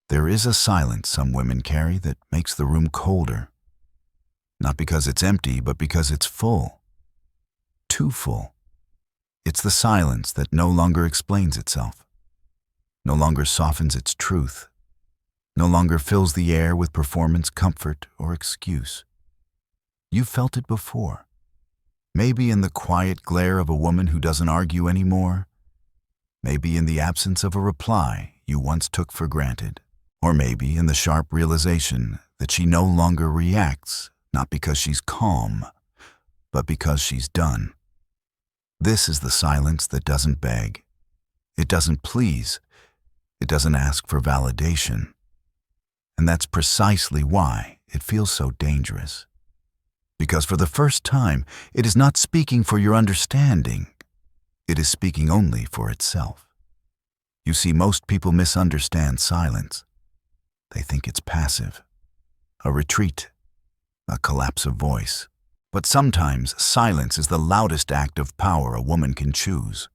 There is a silence some women carry that makes the room colder. Not because it's empty, but because it's full. Too full. It's the silence that no longer explains itself, no longer softens its truth, no longer fills the air with performance, comfort, or excuse. You've felt it before. Maybe in the quiet glare of a woman who doesn't argue anymore. Maybe in the absence of a reply you once took for granted. Or maybe in the sharp realization that she no longer reacts, not because she's calm, but because she's done. This is the silence that doesn't beg. It doesn't please. It doesn't ask for validation. And that's precisely why it feels so dangerous. Because for the first time, it is not speaking for your understanding. It is speaking only for itself. You see, most people misunderstand silence. They think it's passive, a retreat, a collapse of voice. But sometimes silence is the loudest act of power a woman can choose,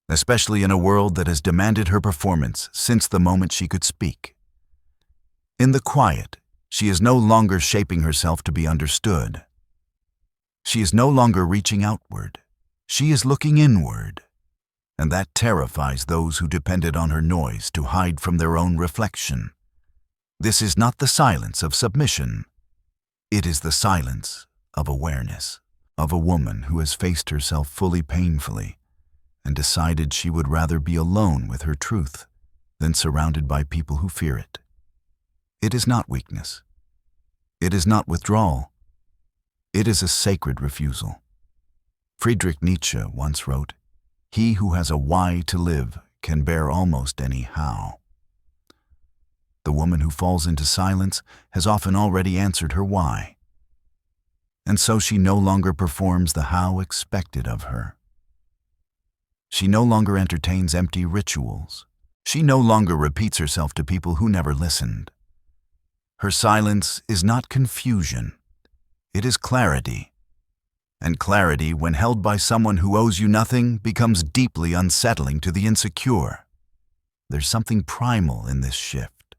especially in a world that has demanded her performance since the moment she could speak. In the quiet, she is no longer shaping herself to be understood. She is no longer reaching outward. She is looking inward. And that terrifies those who depended on her noise to hide from their own reflection. This is not the silence of submission. It is the silence of awareness, of a woman who has faced herself fully painfully and decided she would rather be alone with her truth than surrounded by people who fear it. It is not weakness. It is not withdrawal. It is a sacred refusal. Friedrich Nietzsche once wrote, "He who has a why to live can bear almost any how." The woman who falls into silence has often already answered her why. And so she no longer performs the how expected of her. She no longer entertains empty rituals. She no longer repeats herself to people who never listened. Her silence is not confusion. It is clarity. And clarity, when held by someone who owes you nothing, becomes deeply unsettling to the insecure. There's something primal in this shift.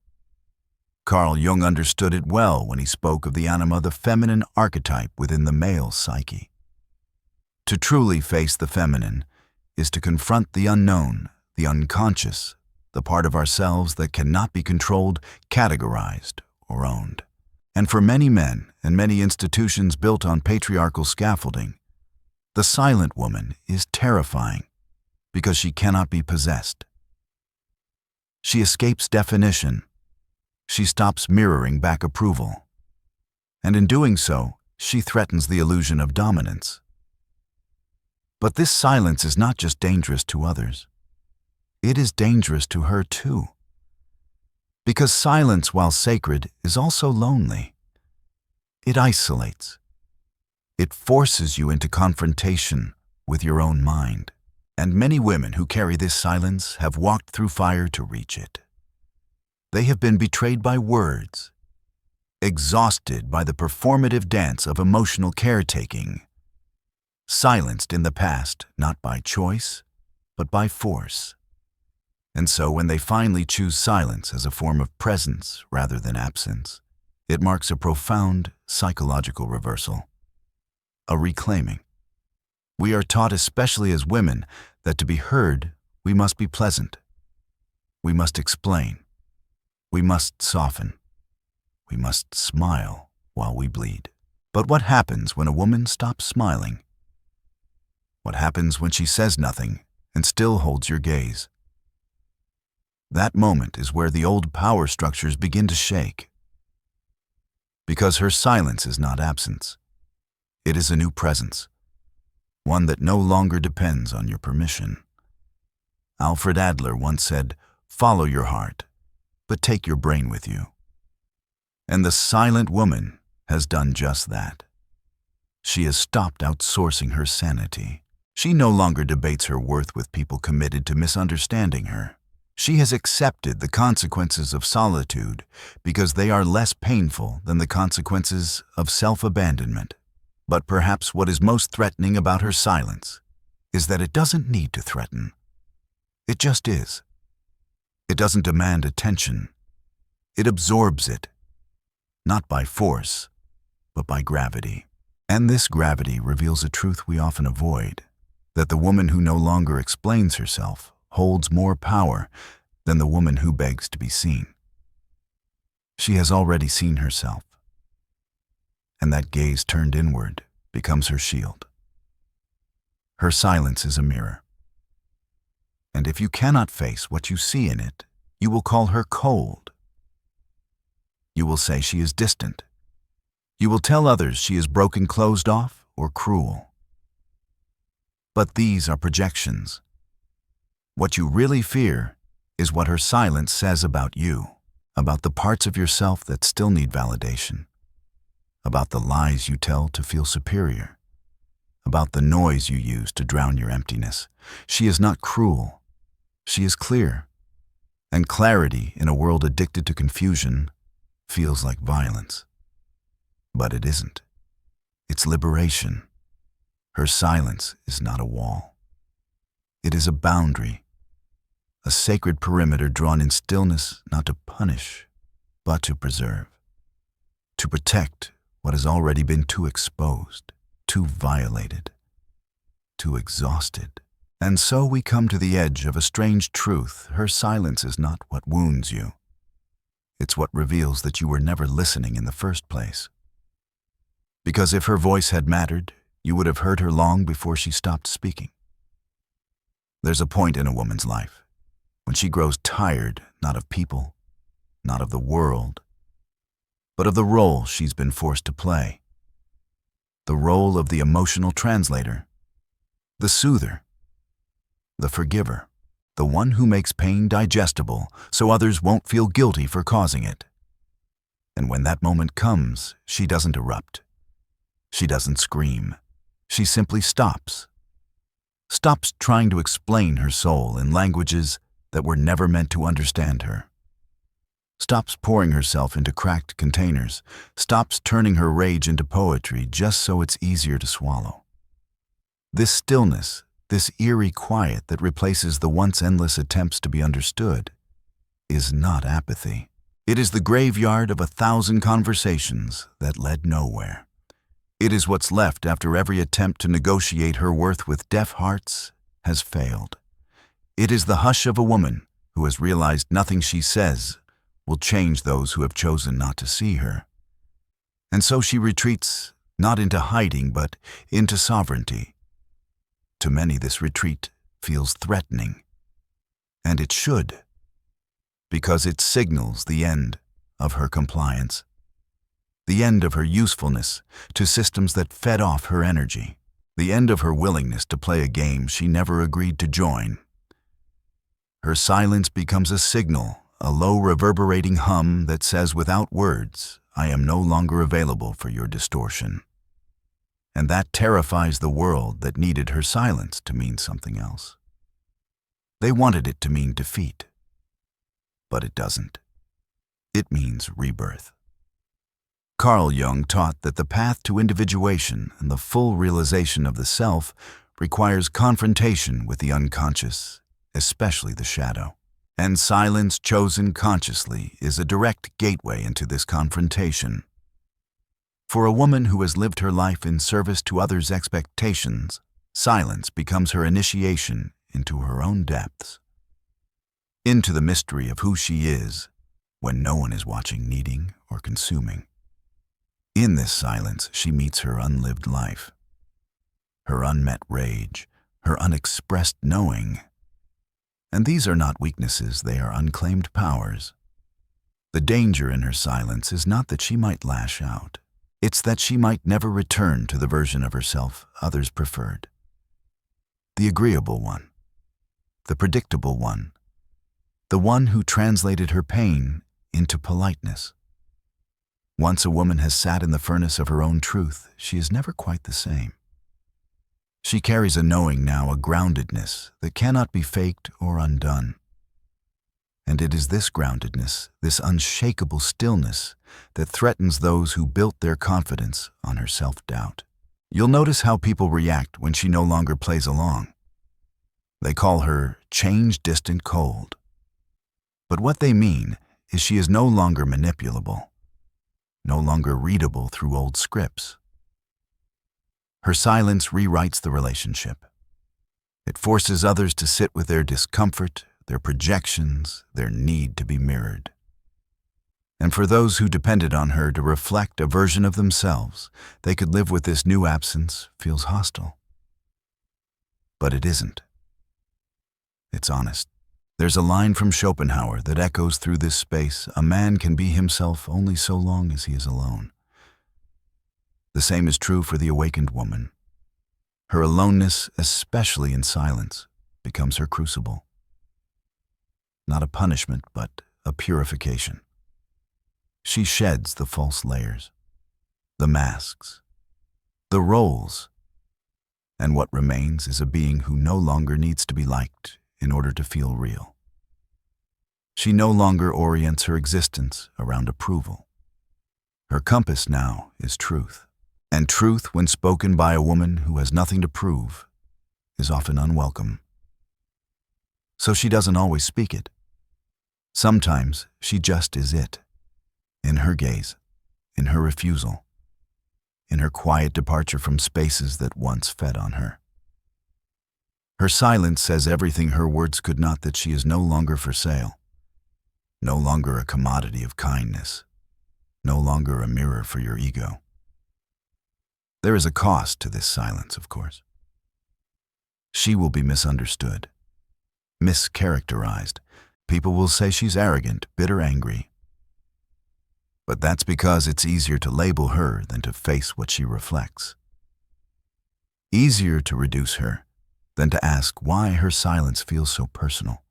Carl Jung understood it well when he spoke of the anima, the feminine archetype within the male psyche. To truly face the feminine is to confront the unknown, the unconscious, the part of ourselves that cannot be controlled, categorized, or owned. And for many men and many institutions built on patriarchal scaffolding, the silent woman is terrifying because she cannot be possessed. She escapes definition. She stops mirroring back approval. And in doing so, she threatens the illusion of dominance. But this silence is not just dangerous to others. It is dangerous to her too. Because silence, while sacred, is also lonely. It isolates. It forces you into confrontation with your own mind. And many women who carry this silence have walked through fire to reach it. They have been betrayed by words, exhausted by the performative dance of emotional caretaking, silenced in the past not by choice, but by force. And so when they finally choose silence as a form of presence rather than absence, it marks a profound psychological reversal, a reclaiming. We are taught, especially as women, that to be heard, we must be pleasant. We must explain. We must soften. We must smile while we bleed. But what happens when a woman stops smiling? What happens when she says nothing and still holds your gaze? That moment is where the old power structures begin to shake. Because her silence is not absence. It is a new presence, one that no longer depends on your permission. Alfred Adler once said, "Follow your heart, but take your brain with you." And the silent woman has done just that. She has stopped outsourcing her sanity. She no longer debates her worth with people committed to misunderstanding her. She has accepted the consequences of solitude because they are less painful than the consequences of self-abandonment. But perhaps what is most threatening about her silence is that it doesn't need to threaten. It just is. It doesn't demand attention. It absorbs it, not by force, but by gravity. And this gravity reveals a truth we often avoid, that the woman who no longer explains herself holds more power than the woman who begs to be seen. She has already seen herself, and that gaze turned inward becomes her shield. Her silence is a mirror. And if you cannot face what you see in it, you will call her cold. You will say she is distant. You will tell others she is broken, closed off, or cruel. But these are projections. What you really fear is what her silence says about you, about the parts of yourself that still need validation, about the lies you tell to feel superior, about the noise you use to drown your emptiness. She is not cruel. She is clear. And clarity in a world addicted to confusion feels like violence. But it isn't. It's liberation. Her silence is not a wall. It is a boundary, a sacred perimeter drawn in stillness, not to punish, but to preserve, to protect what has already been too exposed, too violated, too exhausted. And so we come to the edge of a strange truth. Her silence is not what wounds you. It's what reveals that you were never listening in the first place. Because if her voice had mattered, you would have heard her long before she stopped speaking. There's a point in a woman's life when she grows tired, not of people, not of the world, but of the role she's been forced to play. The role of the emotional translator, the soother, the forgiver, the one who makes pain digestible so others won't feel guilty for causing it. And when that moment comes, she doesn't erupt. She doesn't scream. She simply stops. Stops trying to explain her soul in languages that were never meant to understand her. Stops pouring herself into cracked containers. Stops turning her rage into poetry just so it's easier to swallow. This stillness, this eerie quiet that replaces the once endless attempts to be understood, is not apathy. It is the graveyard of 1,000 conversations that led nowhere. It is what's left after every attempt to negotiate her worth with deaf hearts has failed. It is the hush of a woman who has realized nothing she says will change those who have chosen not to see her. And so she retreats not into hiding but into sovereignty. To many, this retreat feels threatening. And it should, because it signals the end of her compliance, the end of her usefulness to systems that fed off her energy, the end of her willingness to play a game she never agreed to join. Her silence becomes a signal, a low reverberating hum that says without words, I am no longer available for your distortion. And that terrifies the world that needed her silence to mean something else. They wanted it to mean defeat, but it doesn't. It means rebirth. Carl Jung taught that the path to individuation and the full realization of the self requires confrontation with the unconscious, especially the shadow. And silence chosen consciously is a direct gateway into this confrontation. For a woman who has lived her life in service to others' expectations, silence becomes her initiation into her own depths, into the mystery of who she is when no one is watching, needing, or consuming. In this silence, she meets her unlived life, her unmet rage, her unexpressed knowing. And these are not weaknesses, they are unclaimed powers. The danger in her silence is not that she might lash out. It's that she might never return to the version of herself others preferred. The agreeable one, the predictable one, the one who translated her pain into politeness. Once a woman has sat in the furnace of her own truth, she is never quite the same. She carries a knowing now, a groundedness that cannot be faked or undone. And it is this groundedness, this unshakable stillness, that threatens those who built their confidence on her self-doubt. You'll notice how people react when she no longer plays along. They call her change, distant, cold. But what they mean is she is no longer manipulable, no longer readable through old scripts. Her silence rewrites the relationship. It forces others to sit with their discomfort, their projections, their need to be mirrored. And for those who depended on her to reflect a version of themselves, they could live with this new absence feels hostile. But it isn't. It's honest. There's a line from Schopenhauer that echoes through this space: a man can be himself only so long as he is alone. The same is true for the awakened woman. Her aloneness, especially in silence, becomes her crucible. Not a punishment, but a purification. She sheds the false layers, the masks, the roles, and what remains is a being who no longer needs to be liked in order to feel real. She no longer orients her existence around approval. Her compass now is truth, and truth, when spoken by a woman who has nothing to prove, is often unwelcome. So she doesn't always speak it. Sometimes she just is it. In her gaze, in her refusal, in her quiet departure from spaces that once fed on her. Her silence says everything her words could not: that she is no longer for sale, no longer a commodity of kindness, no longer a mirror for your ego. There is a cost to this silence, of course. She will be misunderstood, mischaracterized. People will say she's arrogant, bitter, angry. But that's because it's easier to label her than to face what she reflects. Easier to reduce her than to ask why her silence feels so personal,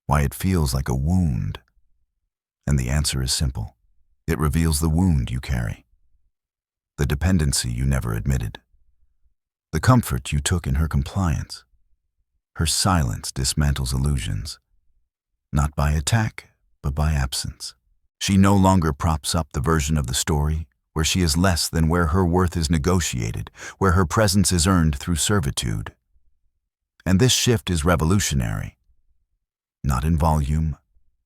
why it feels like a wound. And the answer is simple. It reveals the wound you carry, the dependency you never admitted, the comfort you took in her compliance. Her silence dismantles illusions, not by attack, but by absence. She no longer props up the version of the story where she is less than where her worth is negotiated, where her presence is earned through servitude. And this shift is revolutionary, not in volume,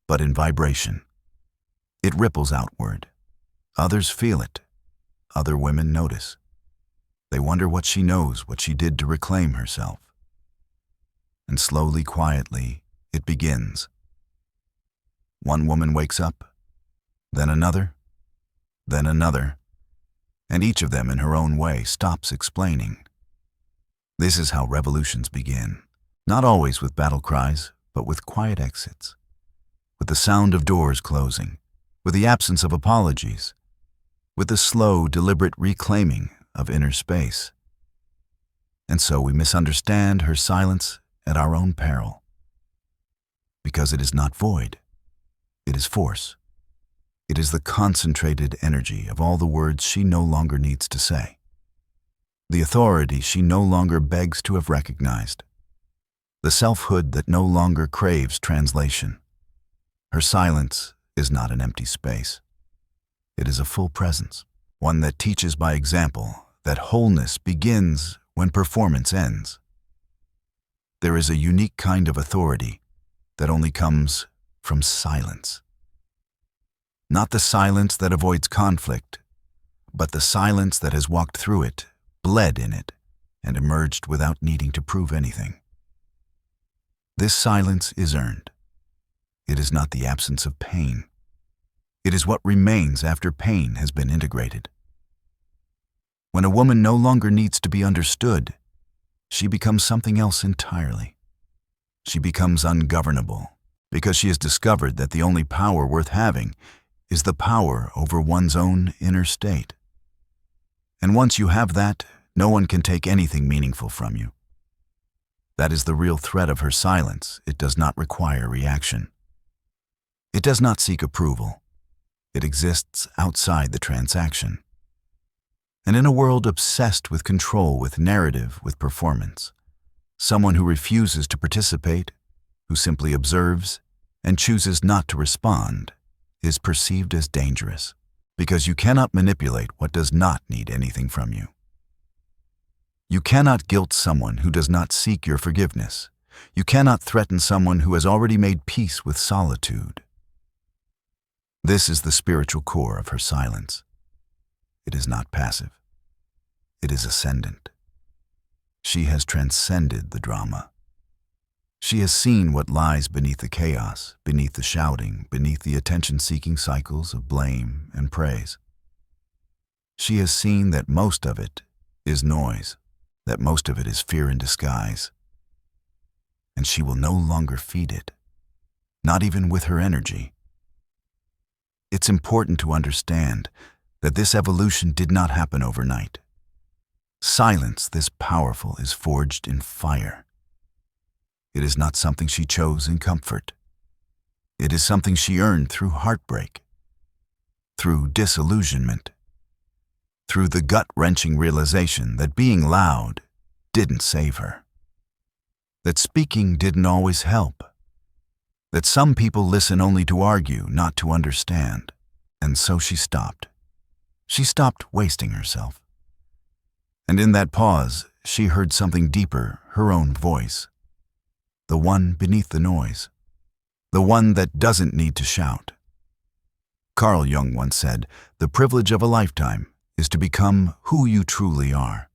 but in vibration. It ripples outward. Others feel it. Other women notice. They wonder what she knows, what she did to reclaim herself. And slowly, quietly, it begins. One woman wakes up, then another, and each of them in her own way stops explaining. This is how revolutions begin, not always with battle cries, but with quiet exits, with the sound of doors closing, with the absence of apologies, with the slow, deliberate reclaiming of inner space. And so we misunderstand her silence at our own peril, because it is not void, it is force. It is the concentrated energy of all the words she no longer needs to say, the authority she no longer begs to have recognized, the selfhood that no longer craves translation. Her silence is not an empty space. It is a full presence, one that teaches by example that wholeness begins when performance ends. There is a unique kind of authority that only comes from silence. Not the silence that avoids conflict, but the silence that has walked through it, bled in it, and emerged without needing to prove anything. This silence is earned. It is not the absence of pain. It is what remains after pain has been integrated. When a woman no longer needs to be understood, she becomes something else entirely. She becomes ungovernable, because she has discovered that the only power worth having is the power over one's own inner state. And once you have that, no one can take anything meaningful from you. That is the real threat of her silence. It does not require reaction. It does not seek approval. It exists outside the transaction. And in a world obsessed with control, with narrative, with performance, someone who refuses to participate, who simply observes and chooses not to respond, is perceived as dangerous, because you cannot manipulate what does not need anything from you. You cannot guilt someone who does not seek your forgiveness. You cannot threaten someone who has already made peace with solitude. This is the spiritual core of her silence. It is not passive. It is ascendant. She has transcended the drama. She has seen what lies beneath the chaos, beneath the shouting, beneath the attention-seeking cycles of blame and praise. She has seen that most of it is noise, that most of it is fear in disguise. And she will no longer feed it, not even with her energy. It's important to understand that this evolution did not happen overnight. Silence this powerful is forged in fire. It is not something she chose in comfort. It is something she earned through heartbreak, through disillusionment, through the gut-wrenching realization that being loud didn't save her, that speaking didn't always help, that some people listen only to argue, not to understand. And so she stopped. She stopped wasting herself. And in that pause, she heard something deeper, her own voice. The one beneath the noise. The one that doesn't need to shout. Carl Jung once said, "The privilege of a lifetime is to become who you truly are."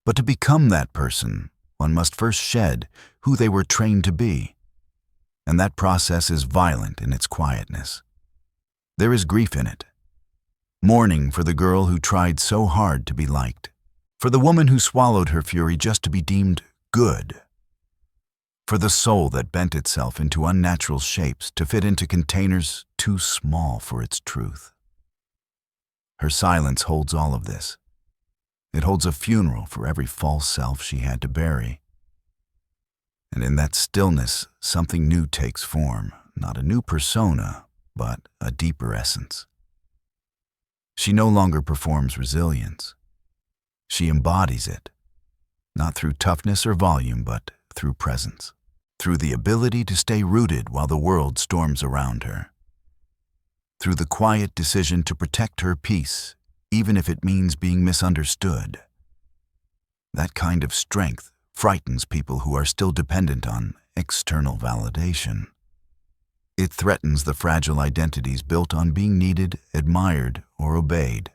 But to become that person, one must first shed who they were trained to be. And that process is violent in its quietness. There is grief in it. Mourning for the girl who tried so hard to be liked. For the woman who swallowed her fury just to be deemed good. For the soul that bent itself into unnatural shapes to fit into containers too small for its truth. Her silence holds all of this. It holds a funeral for every false self she had to bury. And in that stillness, something new takes form, not a new persona, but a deeper essence. She no longer performs resilience. She embodies it, not through toughness or volume, but through presence, through the ability to stay rooted while the world storms around her, through the quiet decision to protect her peace, even if it means being misunderstood. That kind of strength frightens people who are still dependent on external validation. It threatens the fragile identities built on being needed, admired, or obeyed,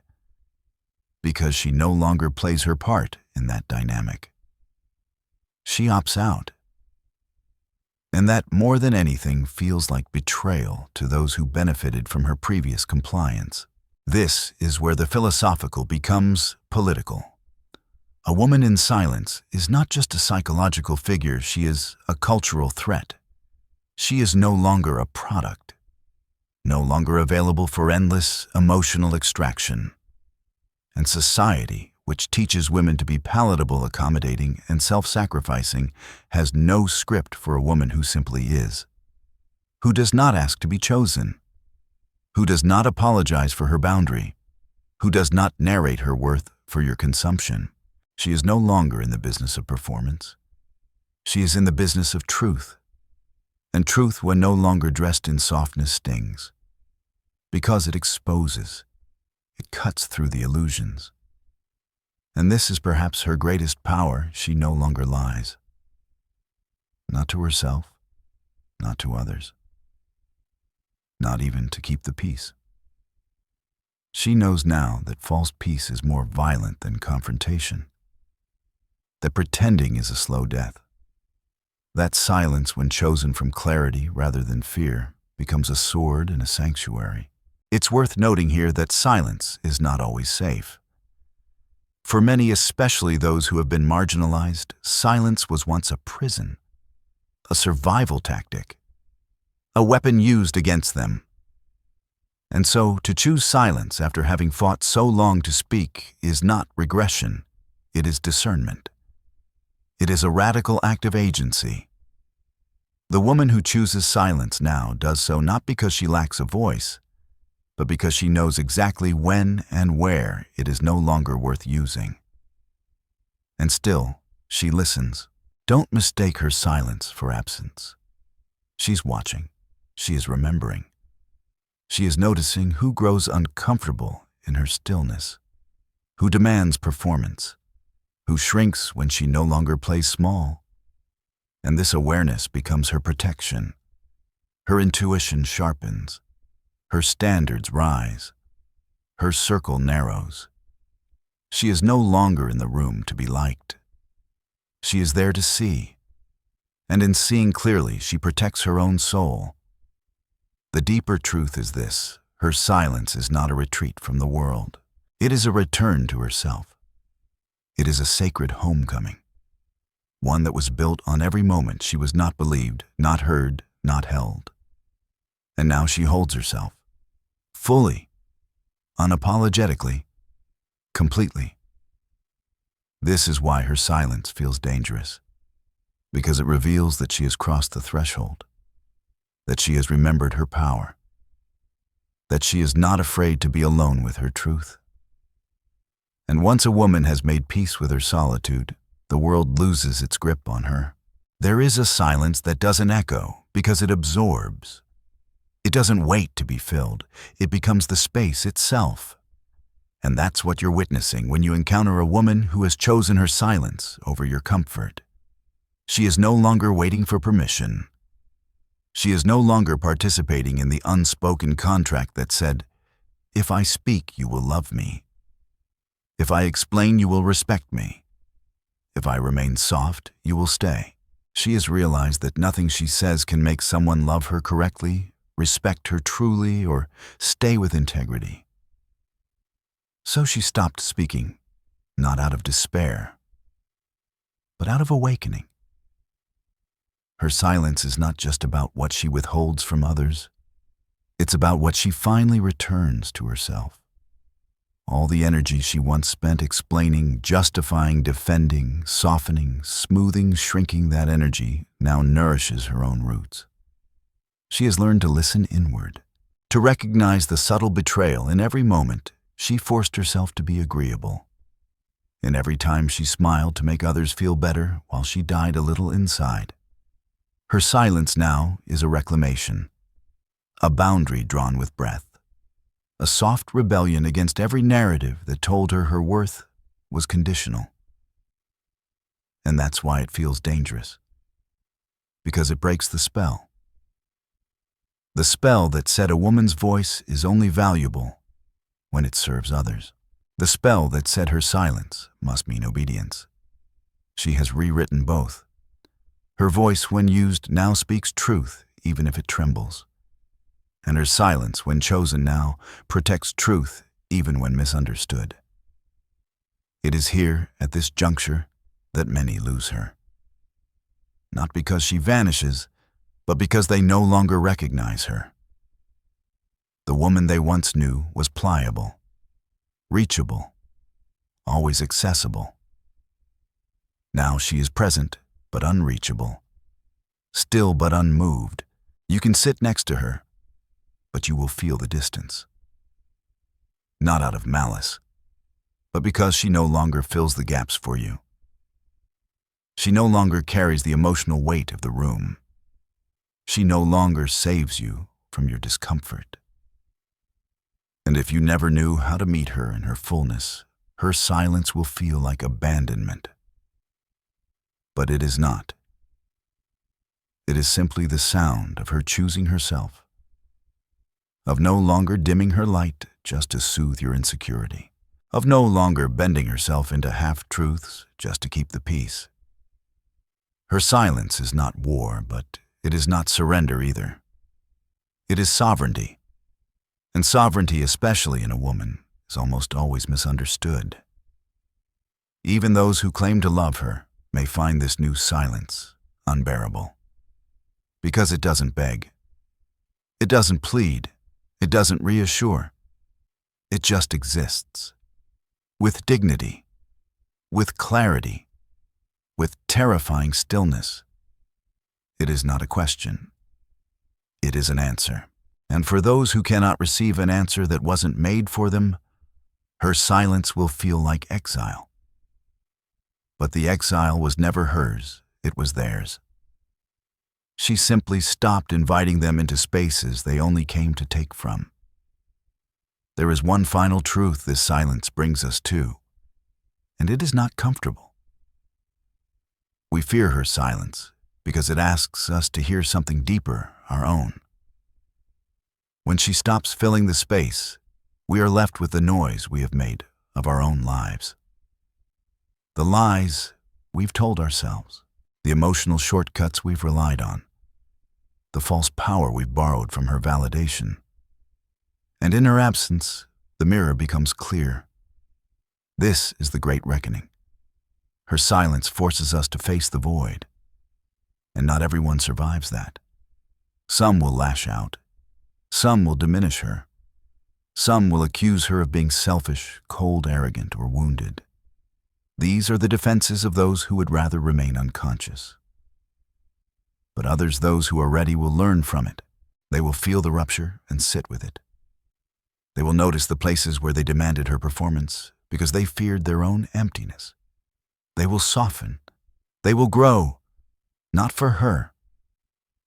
because she no longer plays her part in that dynamic. She opts out. And that, more than anything, feels like betrayal to those who benefited from her previous compliance. This is where the philosophical becomes political. A woman in silence is not just a psychological figure, she is a cultural threat. She is no longer a product, no longer available for endless emotional extraction. And society, which teaches women to be palatable, accommodating, and self-sacrificing, has no script for a woman who simply is, who does not ask to be chosen, who does not apologize for her boundary, who does not narrate her worth for your consumption. She is no longer in the business of performance. She is in the business of truth. And truth, when no longer dressed in softness, stings. Because it exposes. It cuts through the illusions. And this is perhaps her greatest power. She no longer lies. Not to herself, not to others. Not even to keep the peace. She knows now that false peace is more violent than confrontation. That pretending is a slow death. That silence, when chosen from clarity rather than fear, becomes a sword and a sanctuary. It's worth noting here that silence is not always safe. For many, especially those who have been marginalized, silence was once a prison, a survival tactic, a weapon used against them. And so, to choose silence after having fought so long to speak is not regression, it is discernment. It is a radical act of agency. The woman who chooses silence now does so not because she lacks a voice, but because she knows exactly when and where it is no longer worth using. And still, she listens. Don't mistake her silence for absence. She's watching. She is remembering. She is noticing who grows uncomfortable in her stillness, who demands performance, who shrinks when she no longer plays small. and this awareness becomes her protection. Her intuition sharpens, her standards rise, her circle narrows. She is no longer in the room to be liked. She is there to see, and in seeing clearly, she protects her own soul. The deeper truth is this: her silence is not a retreat from the world. It is a return to herself. It is a sacred homecoming, one that was built on every moment she was not believed, not heard, not held. And now she holds herself, fully, unapologetically, completely. This is why her silence feels dangerous, because it reveals that she has crossed the threshold, that she has remembered her power, that she is not afraid to be alone with her truth. And once a woman has made peace with her solitude, the world loses its grip on her. There is a silence that doesn't echo because it absorbs. It doesn't wait to be filled. It becomes the space itself. And that's what you're witnessing when you encounter a woman who has chosen her silence over your comfort. She is no longer waiting for permission. She is no longer participating in the unspoken contract that said, "If I speak, you will love me. If I explain, you will respect me. If I remain soft, you will stay." She has realized that nothing she says can make someone love her correctly, respect her truly, or stay with integrity. So she stopped speaking, not out of despair, but out of awakening. Her silence is not just about what she withholds from others. It's about what she finally returns to herself. All the energy she once spent explaining, justifying, defending, softening, smoothing, shrinking, that energy now nourishes her own roots. She has learned to listen inward, to recognize the subtle betrayal in every moment she forced herself to be agreeable. In every time she smiled to make others feel better while she died a little inside. Her silence now is a reclamation, a boundary drawn with breath, a soft rebellion against every narrative that told her her worth was conditional. And that's why it feels dangerous, because it breaks the spell. The spell that said a woman's voice is only valuable when it serves others. The spell that said her silence must mean obedience. She has rewritten both. Her voice, when used, now speaks truth, even if it trembles. And her silence, when chosen now, protects truth, even when misunderstood. It is here, at this juncture, that many lose her. Not because she vanishes, but because they no longer recognize her. The woman they once knew was pliable, reachable, always accessible. Now she is present, but unreachable, still but unmoved. You can sit next to her, but you will feel the distance. Not out of malice, but because she no longer fills the gaps for you. She no longer carries the emotional weight of the room. She no longer saves you from your discomfort. And if you never knew how to meet her in her fullness, her silence will feel like abandonment. But it is not. It is simply the sound of her choosing herself, of no longer dimming her light just to soothe your insecurity, of no longer bending herself into half-truths just to keep the peace. Her silence is not war, but it is not surrender either. It is sovereignty, and sovereignty, especially in a woman, is almost always misunderstood. Even those who claim to love her may find this new silence unbearable, because it doesn't beg, it doesn't plead, it doesn't reassure. It just exists, with dignity, with clarity, with terrifying stillness. It is not a question. It is an answer. And for those who cannot receive an answer that wasn't made for them, her silence will feel like exile. But the exile was never hers, it was theirs. She simply stopped inviting them into spaces they only came to take from. There is one final truth this silence brings us to, and it is not comfortable. We fear her silence because it asks us to hear something deeper, our own. When she stops filling the space, we are left with the noise we have made of our own lives. The lies we've told ourselves, the emotional shortcuts we've relied on, the false power we've borrowed from her validation. And in her absence, the mirror becomes clear. This is the great reckoning. Her silence forces us to face the void. And not everyone survives that. Some will lash out. Some will diminish her. Some will accuse her of being selfish, cold, arrogant, or wounded. These are the defenses of those who would rather remain unconscious. But others, those who are ready, will learn from it. They will feel the rupture and sit with it. They will notice the places where they demanded her performance because they feared their own emptiness. They will soften. They will grow, not for her,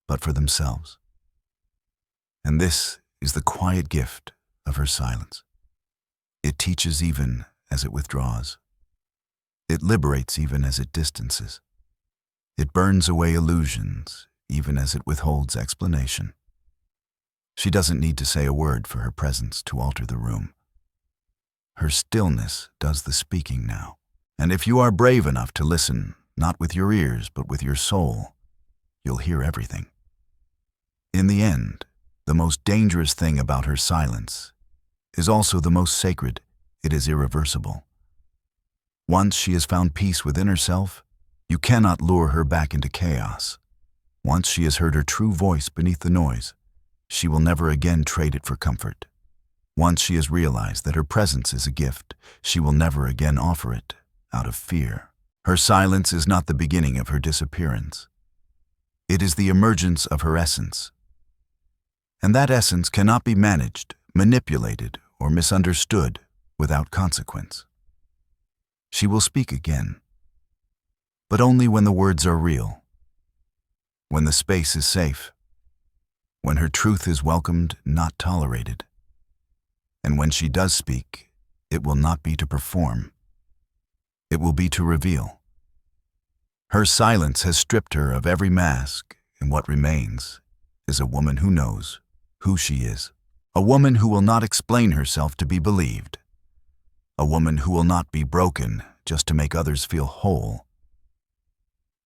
but for themselves. And this is the quiet gift of her silence. It teaches even as it withdraws. It liberates even as it distances. It burns away illusions even as it withholds explanation. She doesn't need to say a word for her presence to alter the room. Her stillness does the speaking now. And if you are brave enough to listen, not with your ears but with your soul, you'll hear everything. In the end, the most dangerous thing about her silence is also the most sacred. It is irreversible. Once she has found peace within herself, you cannot lure her back into chaos. Once she has heard her true voice beneath the noise, she will never again trade it for comfort. Once she has realized that her presence is a gift, she will never again offer it out of fear. Her silence is not the beginning of her disappearance. It is the emergence of her essence. And that essence cannot be managed, manipulated, or misunderstood without consequence. She will speak again, but only when the words are real, when the space is safe, when her truth is welcomed, not tolerated. And when she does speak, it will not be to perform. It will be to reveal. Her silence has stripped her of every mask, and what remains is a woman who knows who she is. A woman who will not explain herself to be believed. A woman who will not be broken just to make others feel whole.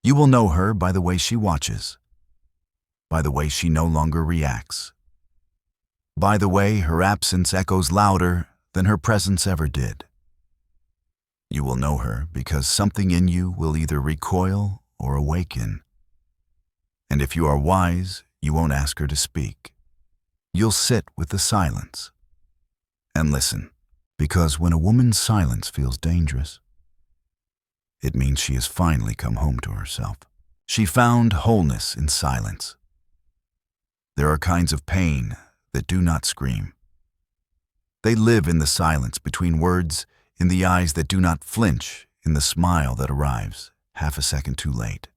You will know her by the way she watches, by the way she no longer reacts, by the way her absence echoes louder than her presence ever did. You will know her because something in you will either recoil or awaken. And if you are wise, you won't ask her to speak. You'll sit with the silence and listen, because when a woman's silence feels dangerous, it means she has finally come home to herself. She found wholeness in silence. There are kinds of pain that do not scream. They live in the silence between words, in the eyes that do not flinch, in the smile that arrives half a second too late.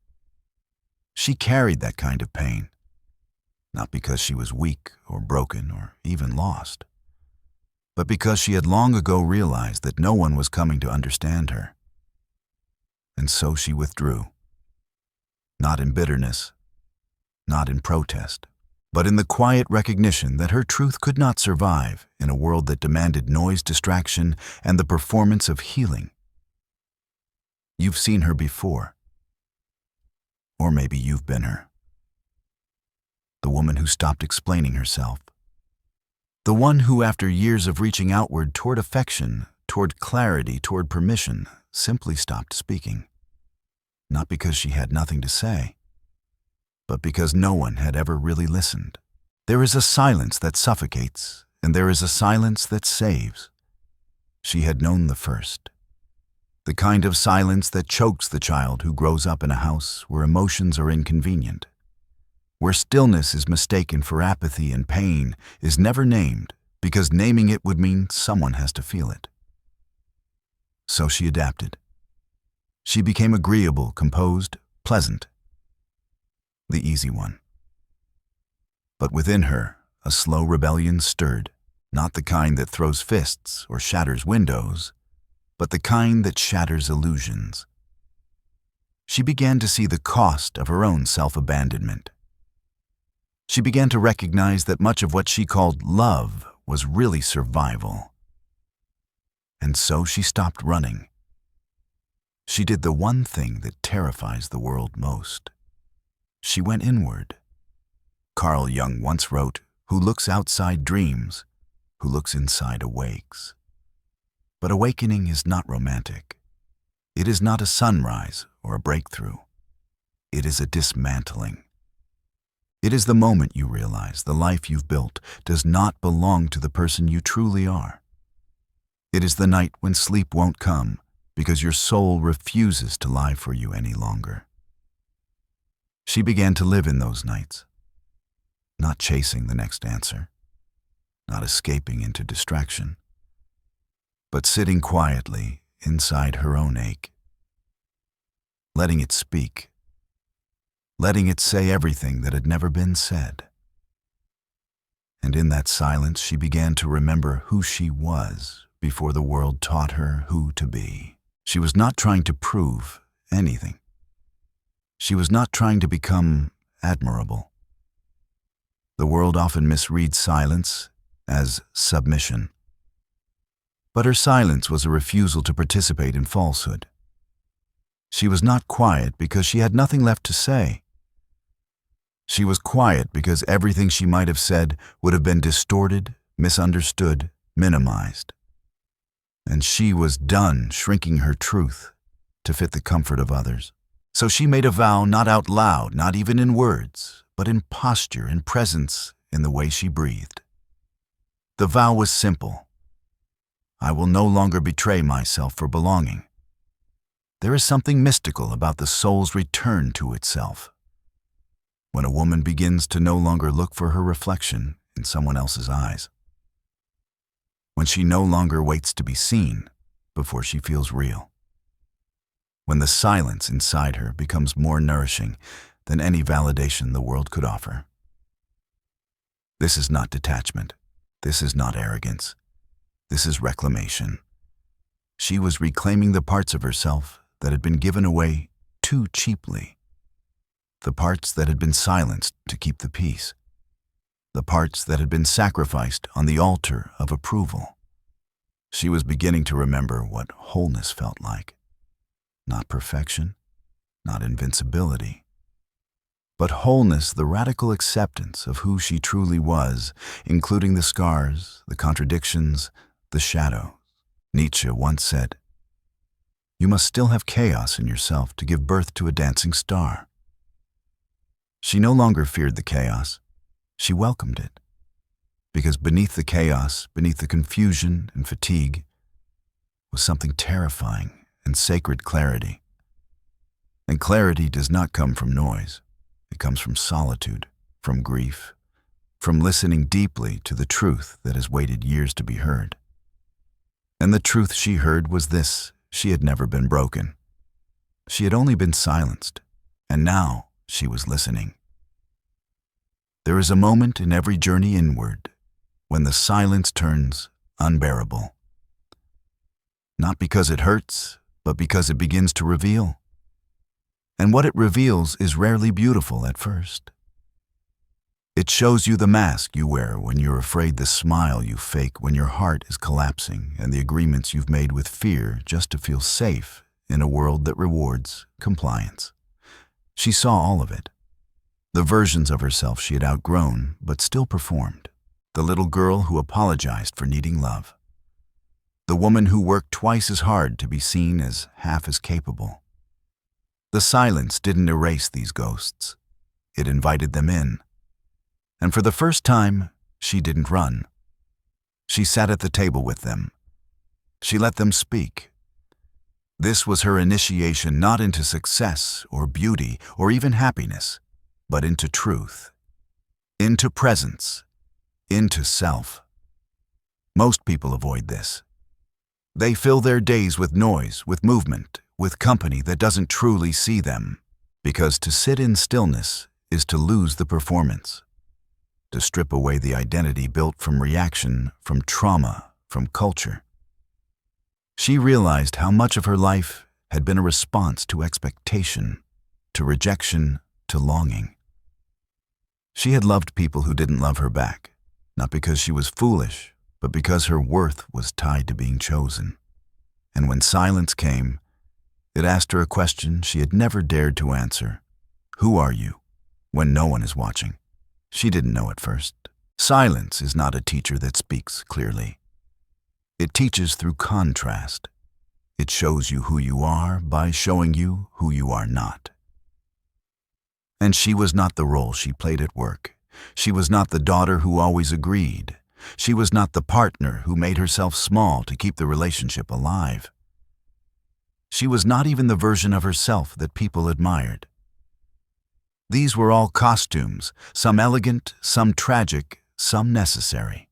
She carried that kind of pain, not because she was weak or broken or even lost, but because she had long ago realized that no one was coming to understand her. And so she withdrew, not in bitterness, not in protest, but in the quiet recognition that her truth could not survive in a world that demanded noise, distraction, and the performance of healing. You've seen her before. Or maybe you've been her. The woman who stopped explaining herself. The one who, after years of reaching outward toward affection, toward clarity, toward permission, simply stopped speaking. Not because she had nothing to say, but because no one had ever really listened. There is a silence that suffocates, and there is a silence that saves. She had known the first. The kind of silence that chokes the child who grows up in a house where emotions are inconvenient, where stillness is mistaken for apathy and pain is never named, because naming it would mean someone has to feel it. So she adapted. She became agreeable, composed, pleasant. The easy one. But within her, a slow rebellion stirred, not the kind that throws fists or shatters windows, but the kind that shatters illusions. she began to see the cost of her own self-abandonment. She began to recognize that much of what she called love was really survival. And so she stopped running. She did the one thing that terrifies the world most. She went inward. Carl Jung once wrote, "Who looks outside dreams, who looks inside awakes." But awakening is not romantic. It is not a sunrise or a breakthrough. It is a dismantling. It is the moment you realize the life you've built does not belong to the person you truly are. It is the night when sleep won't come because your soul refuses to lie for you any longer. She began to live in those nights, not chasing the next answer, not escaping into distraction, but sitting quietly inside her own ache, letting it speak, letting it say everything that had never been said. And in that silence, she began to remember who she was before the world taught her who to be. She was not trying to prove anything. She was not trying to become admirable. The world often misreads silence as submission. But her silence was a refusal to participate in falsehood. She was not quiet because she had nothing left to say. She was quiet because everything she might have said would have been distorted, misunderstood, minimized. And she was done shrinking her truth to fit the comfort of others. So she made a vow, not out loud, not even in words, but in posture, in presence, in the way she breathed. The vow was simple. I will no longer betray myself for belonging. There is something mystical about the soul's return to itself. When a woman begins to no longer look for her reflection in someone else's eyes. When she no longer waits to be seen before she feels real. When the silence inside her becomes more nourishing than any validation the world could offer. This is not detachment. This is not arrogance. This is reclamation. She was reclaiming the parts of herself that had been given away too cheaply. The parts that had been silenced to keep the peace. The parts that had been sacrificed on the altar of approval. She was beginning to remember what wholeness felt like. Not perfection, not invincibility, but wholeness, the radical acceptance of who she truly was, including the scars, the contradictions, the shadows. Nietzsche once said, "You must still have chaos in yourself to give birth to a dancing star." She no longer feared the chaos. She welcomed it. Because beneath the chaos, beneath the confusion and fatigue, was something terrifying and sacred clarity. And clarity does not come from noise. It comes from solitude, from grief, from listening deeply to the truth that has waited years to be heard. And the truth she heard was this: she had never been broken. She had only been silenced, and now she was listening. There is a moment in every journey inward when the silence turns unbearable. Not because it hurts, but because it begins to reveal. And what it reveals is rarely beautiful at first. It shows you the mask you wear when you're afraid, the smile you fake when your heart is collapsing, and the agreements you've made with fear just to feel safe in a world that rewards compliance. She saw all of it. The versions of herself she had outgrown but still performed. The little girl who apologized for needing love. The woman who worked twice as hard to be seen as half as capable. The silence didn't erase these ghosts. It invited them in. And for the first time, she didn't run. She sat at the table with them. She let them speak. This was her initiation not into success or beauty or even happiness, but into truth, into presence, into self. Most people avoid this. They fill their days with noise, with movement, with company that doesn't truly see them, because to sit in stillness is to lose the performance, to strip away the identity built from reaction, from trauma, from culture. She realized how much of her life had been a response to expectation, to rejection, to longing. She had loved people who didn't love her back, not because she was foolish, but because her worth was tied to being chosen. And when silence came, it asked her a question she had never dared to answer. Who are you when no one is watching? She didn't know at first. Silence is not a teacher that speaks clearly. It teaches through contrast. It shows you who you are by showing you who you are not. And she was not the role she played at work. She was not the daughter who always agreed. She was not the partner who made herself small to keep the relationship alive. She was not even the version of herself that people admired. These were all costumes, some elegant, some tragic, some necessary.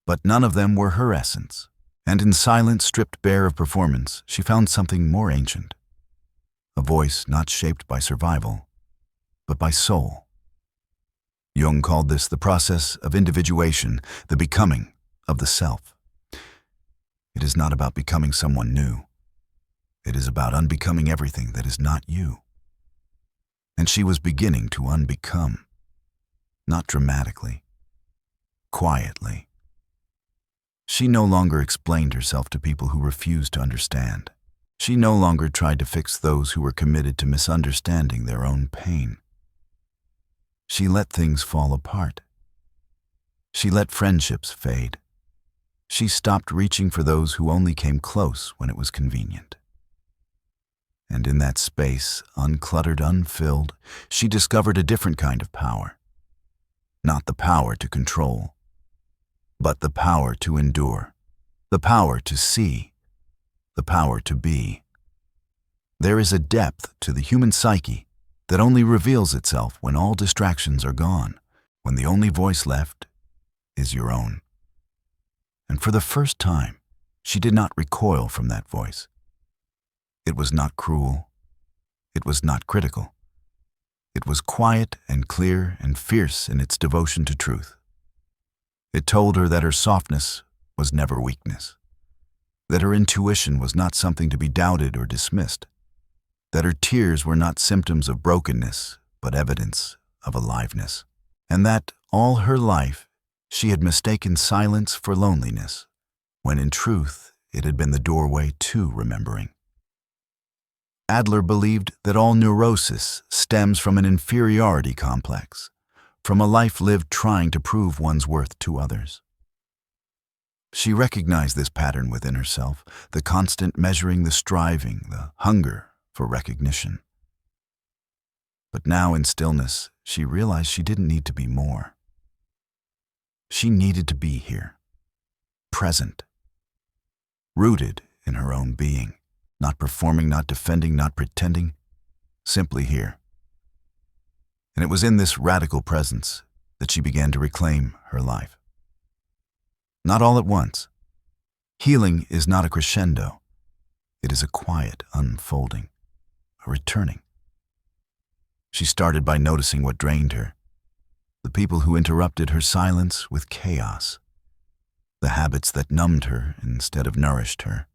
But none of them were her essence, and in silence, stripped bare of performance, she found something more ancient. A voice not shaped by survival, but by soul. Jung called this the process of individuation, the becoming of the self. It is not about becoming someone new. It is about unbecoming everything that is not you. And she was beginning to unbecome, not dramatically, quietly. She no longer explained herself to people who refused to understand. She no longer tried to fix those who were committed to misunderstanding their own pain. She let things fall apart. She let friendships fade. She stopped reaching for those who only came close when it was convenient. And in that space, uncluttered, unfilled, she discovered a different kind of power. Not the power to control, but the power to endure, the power to see, the power to be. There is a depth to the human psyche that only reveals itself when all distractions are gone, when the only voice left is your own. And for the first time, she did not recoil from that voice. It was not cruel. It was not critical. It was quiet and clear and fierce in its devotion to truth. It told her that her softness was never weakness, that her intuition was not something to be doubted or dismissed, that her tears were not symptoms of brokenness, but evidence of aliveness, and that all her life she had mistaken silence for loneliness, when in truth it had been the doorway to remembering. Adler believed that all neurosis stems from an inferiority complex, from a life lived trying to prove one's worth to others. She recognized this pattern within herself, the constant measuring, the striving, the hunger for recognition. But now in stillness, she realized she didn't need to be more. She needed to be here, present, rooted in her own being, not performing, not defending, not pretending, simply here. And it was in this radical presence that she began to reclaim her life. Not all at once. Healing is not a crescendo. It is a quiet unfolding, a returning. She started by noticing what drained her, the people who interrupted her silence with chaos, the habits that numbed her instead of nourished her,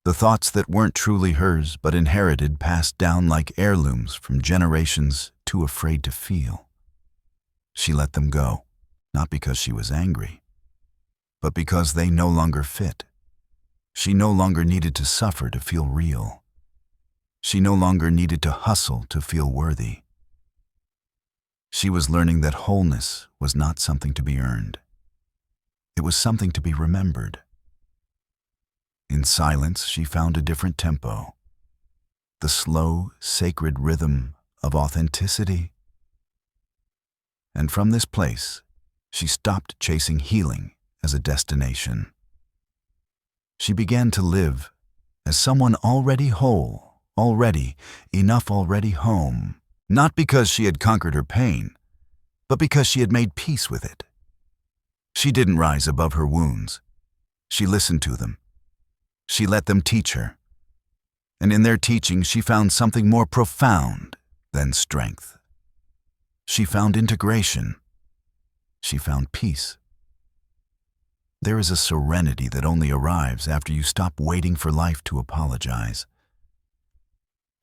the thoughts that weren't truly hers but inherited, passed down like heirlooms from generations too afraid to feel. She let them go, not because she was angry, but because they no longer fit. She no longer needed to suffer to feel real. She no longer needed to hustle to feel worthy. She was learning that wholeness was not something to be earned. It was something to be remembered. In silence, she found a different tempo, the slow, sacred rhythm of authenticity. And from this place, she stopped chasing healing as a destination. She began to live as someone already whole, already enough, already home, not because she had conquered her pain, but because she had made peace with it. She didn't rise above her wounds. She listened to them. She let them teach her. And in their teaching, she found something more profound than strength. She found integration. She found peace. There is a serenity that only arrives after you stop waiting for life to apologize.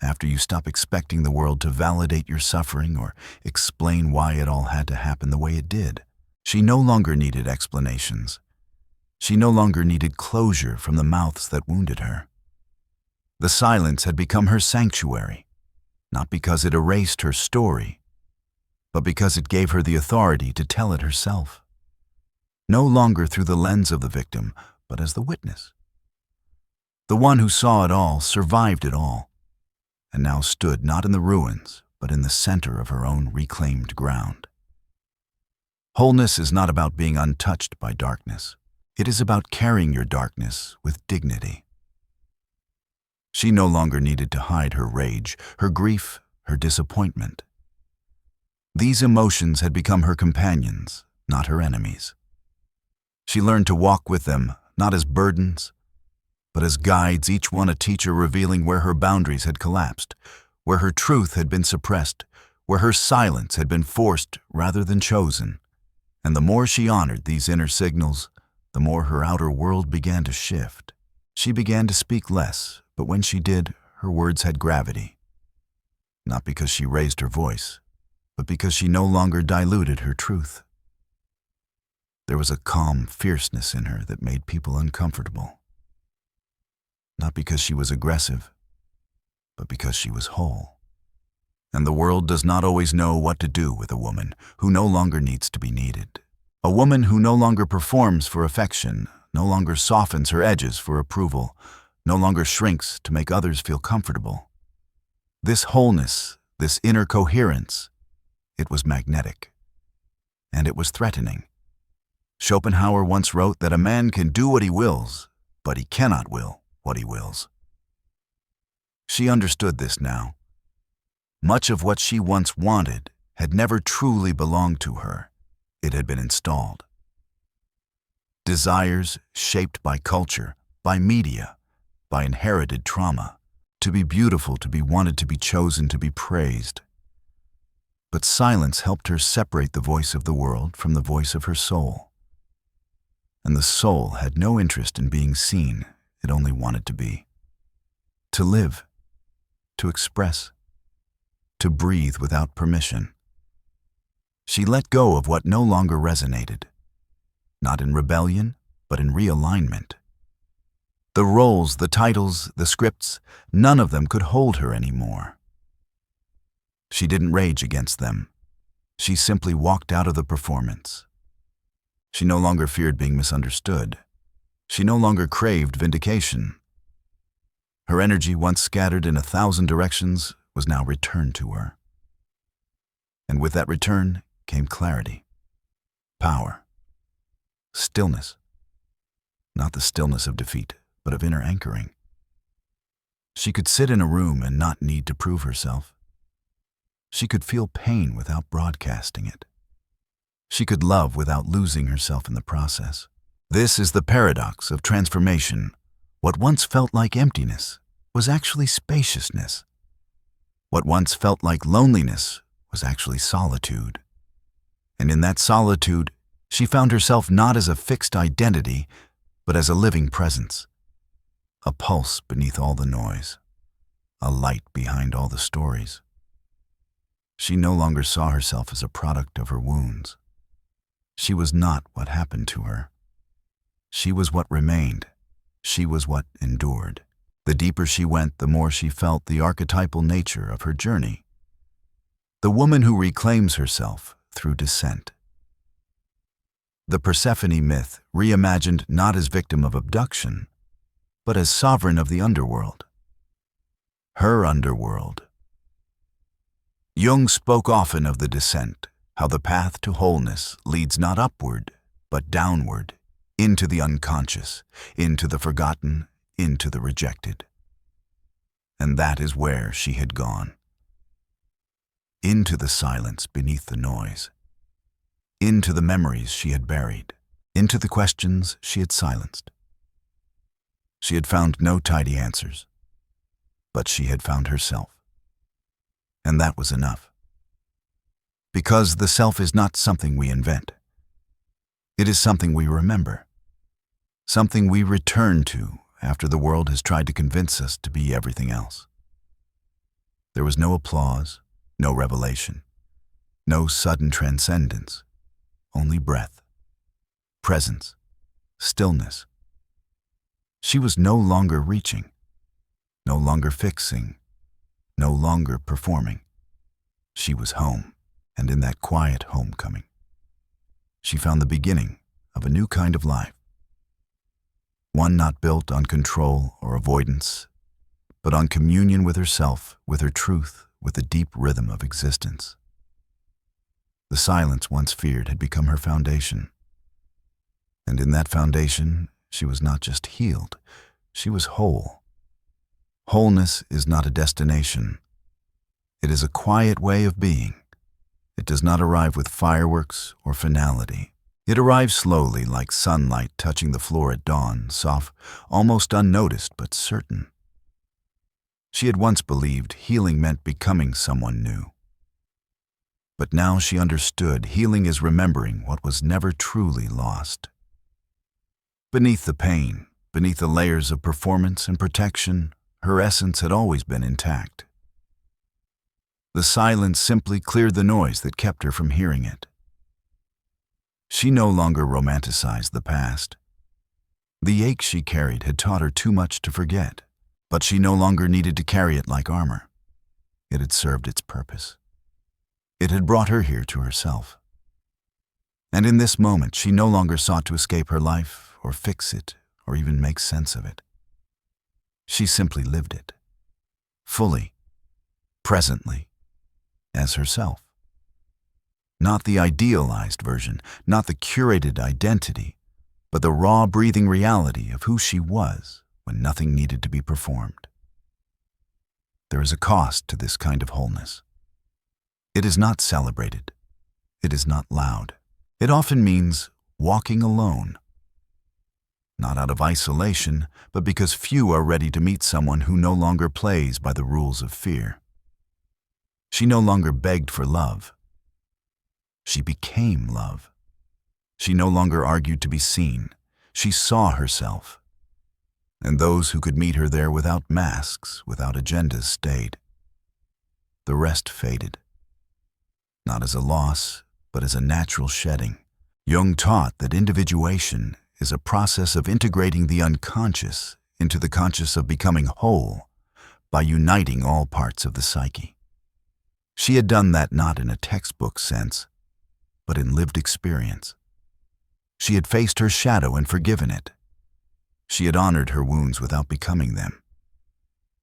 After you stop expecting the world to validate your suffering or explain why it all had to happen the way it did. She no longer needed explanations. She no longer needed closure from the mouths that wounded her. The silence had become her sanctuary, not because it erased her story, but because it gave her the authority to tell it herself. No longer through the lens of the victim, but as the witness. The one who saw it all, survived it all, and now stood not in the ruins, but in the center of her own reclaimed ground. Wholeness is not about being untouched by darkness. It is about carrying your darkness with dignity. She no longer needed to hide her rage, her grief, her disappointment. These emotions had become her companions, not her enemies. She learned to walk with them, not as burdens, but as guides, each one a teacher revealing where her boundaries had collapsed, where her truth had been suppressed, where her silence had been forced rather than chosen. And the more she honored these inner signals, the more her outer world began to shift. She began to speak less, but when she did, her words had gravity. Not because she raised her voice, but because she no longer diluted her truth. There was a calm fierceness in her that made people uncomfortable. Not because she was aggressive, but because she was whole. And the world does not always know what to do with a woman who no longer needs to be needed. A woman who no longer performs for affection, no longer softens her edges for approval, no longer shrinks to make others feel comfortable. This wholeness, this inner coherence, it was magnetic. And it was threatening. Schopenhauer once wrote that a man can do what he wills, but he cannot will what he wills. She understood this now. Much of what she once wanted had never truly belonged to her. It had been installed. Desires shaped by culture, by media, by inherited trauma. To be beautiful, to be wanted, to be chosen, to be praised. But silence helped her separate the voice of the world from the voice of her soul. And the soul had no interest in being seen, it only wanted to be. To live, to express, to breathe without permission. She let go of what no longer resonated, not in rebellion, but in realignment. The roles, the titles, the scripts, none of them could hold her anymore. She didn't rage against them. She simply walked out of the performance. She no longer feared being misunderstood. She no longer craved vindication. Her energy, once scattered in 1,000 directions, was now returned to her. And with that return came clarity, power, stillness. Not the stillness of defeat, but of inner anchoring. She could sit in a room and not need to prove herself. She could feel pain without broadcasting it. She could love without losing herself in the process. This is the paradox of transformation. What once felt like emptiness was actually spaciousness. What once felt like loneliness was actually solitude. And in that solitude, she found herself not as a fixed identity, but as a living presence. A pulse beneath all the noise. A light behind all the stories. She no longer saw herself as a product of her wounds. She was not what happened to her. She was what remained. She was what endured. The deeper she went, the more she felt the archetypal nature of her journey. The woman who reclaims herself through descent. The Persephone myth, reimagined not as victim of abduction, but as sovereign of the underworld. Her underworld. Jung spoke often of the descent, how the path to wholeness leads not upward, but downward, into the unconscious, into the forgotten, into the rejected. And that is where she had gone. Into the silence beneath the noise. Into the memories she had buried. Into the questions she had silenced. She had found no tidy answers, but she had found herself. And that was enough. Because the self is not something we invent. It is something we remember. something we return to after the world has tried to convince us to be everything else. There was no applause, no revelation, no sudden transcendence, only breath, presence, stillness. She was no longer reaching, no longer fixing, no longer performing. She was home, and in that quiet homecoming, she found the beginning of a new kind of life. One not built on control or avoidance, but on communion with herself, with her truth, with the deep rhythm of existence. The silence once feared had become her foundation. And in that foundation, she was not just healed, she was whole. Wholeness is not a destination. It is a quiet way of being. It does not arrive with fireworks or finality. It arrives slowly, like sunlight touching the floor at dawn, soft, almost unnoticed but certain. She had once believed healing meant becoming someone new. But now she understood healing is remembering what was never truly lost. Beneath the pain, beneath the layers of performance and protection, her essence had always been intact. The silence simply cleared the noise that kept her from hearing it. She no longer romanticized the past. The ache she carried had taught her too much to forget, but she no longer needed to carry it like armor. It had served its purpose. It had brought her here to herself. And in this moment, she no longer sought to escape her life or fix it or even make sense of it. She simply lived it, fully, presently, as herself. Not the idealized version, not the curated identity, but the raw, breathing reality of who she was when nothing needed to be performed. There is a cost to this kind of wholeness. It is not celebrated. It is not loud. It often means walking alone. Not out of isolation, but because few are ready to meet someone who no longer plays by the rules of fear. She no longer begged for love. She became love. She no longer argued to be seen. She saw herself. And those who could meet her there without masks, without agendas, stayed. The rest faded. Not as a loss, but as a natural shedding. Jung taught that individuation is a process of integrating the unconscious into the conscious of becoming whole by uniting all parts of the psyche. She had done that not in a textbook sense, but in lived experience. She had faced her shadow and forgiven it. She had honored her wounds without becoming them.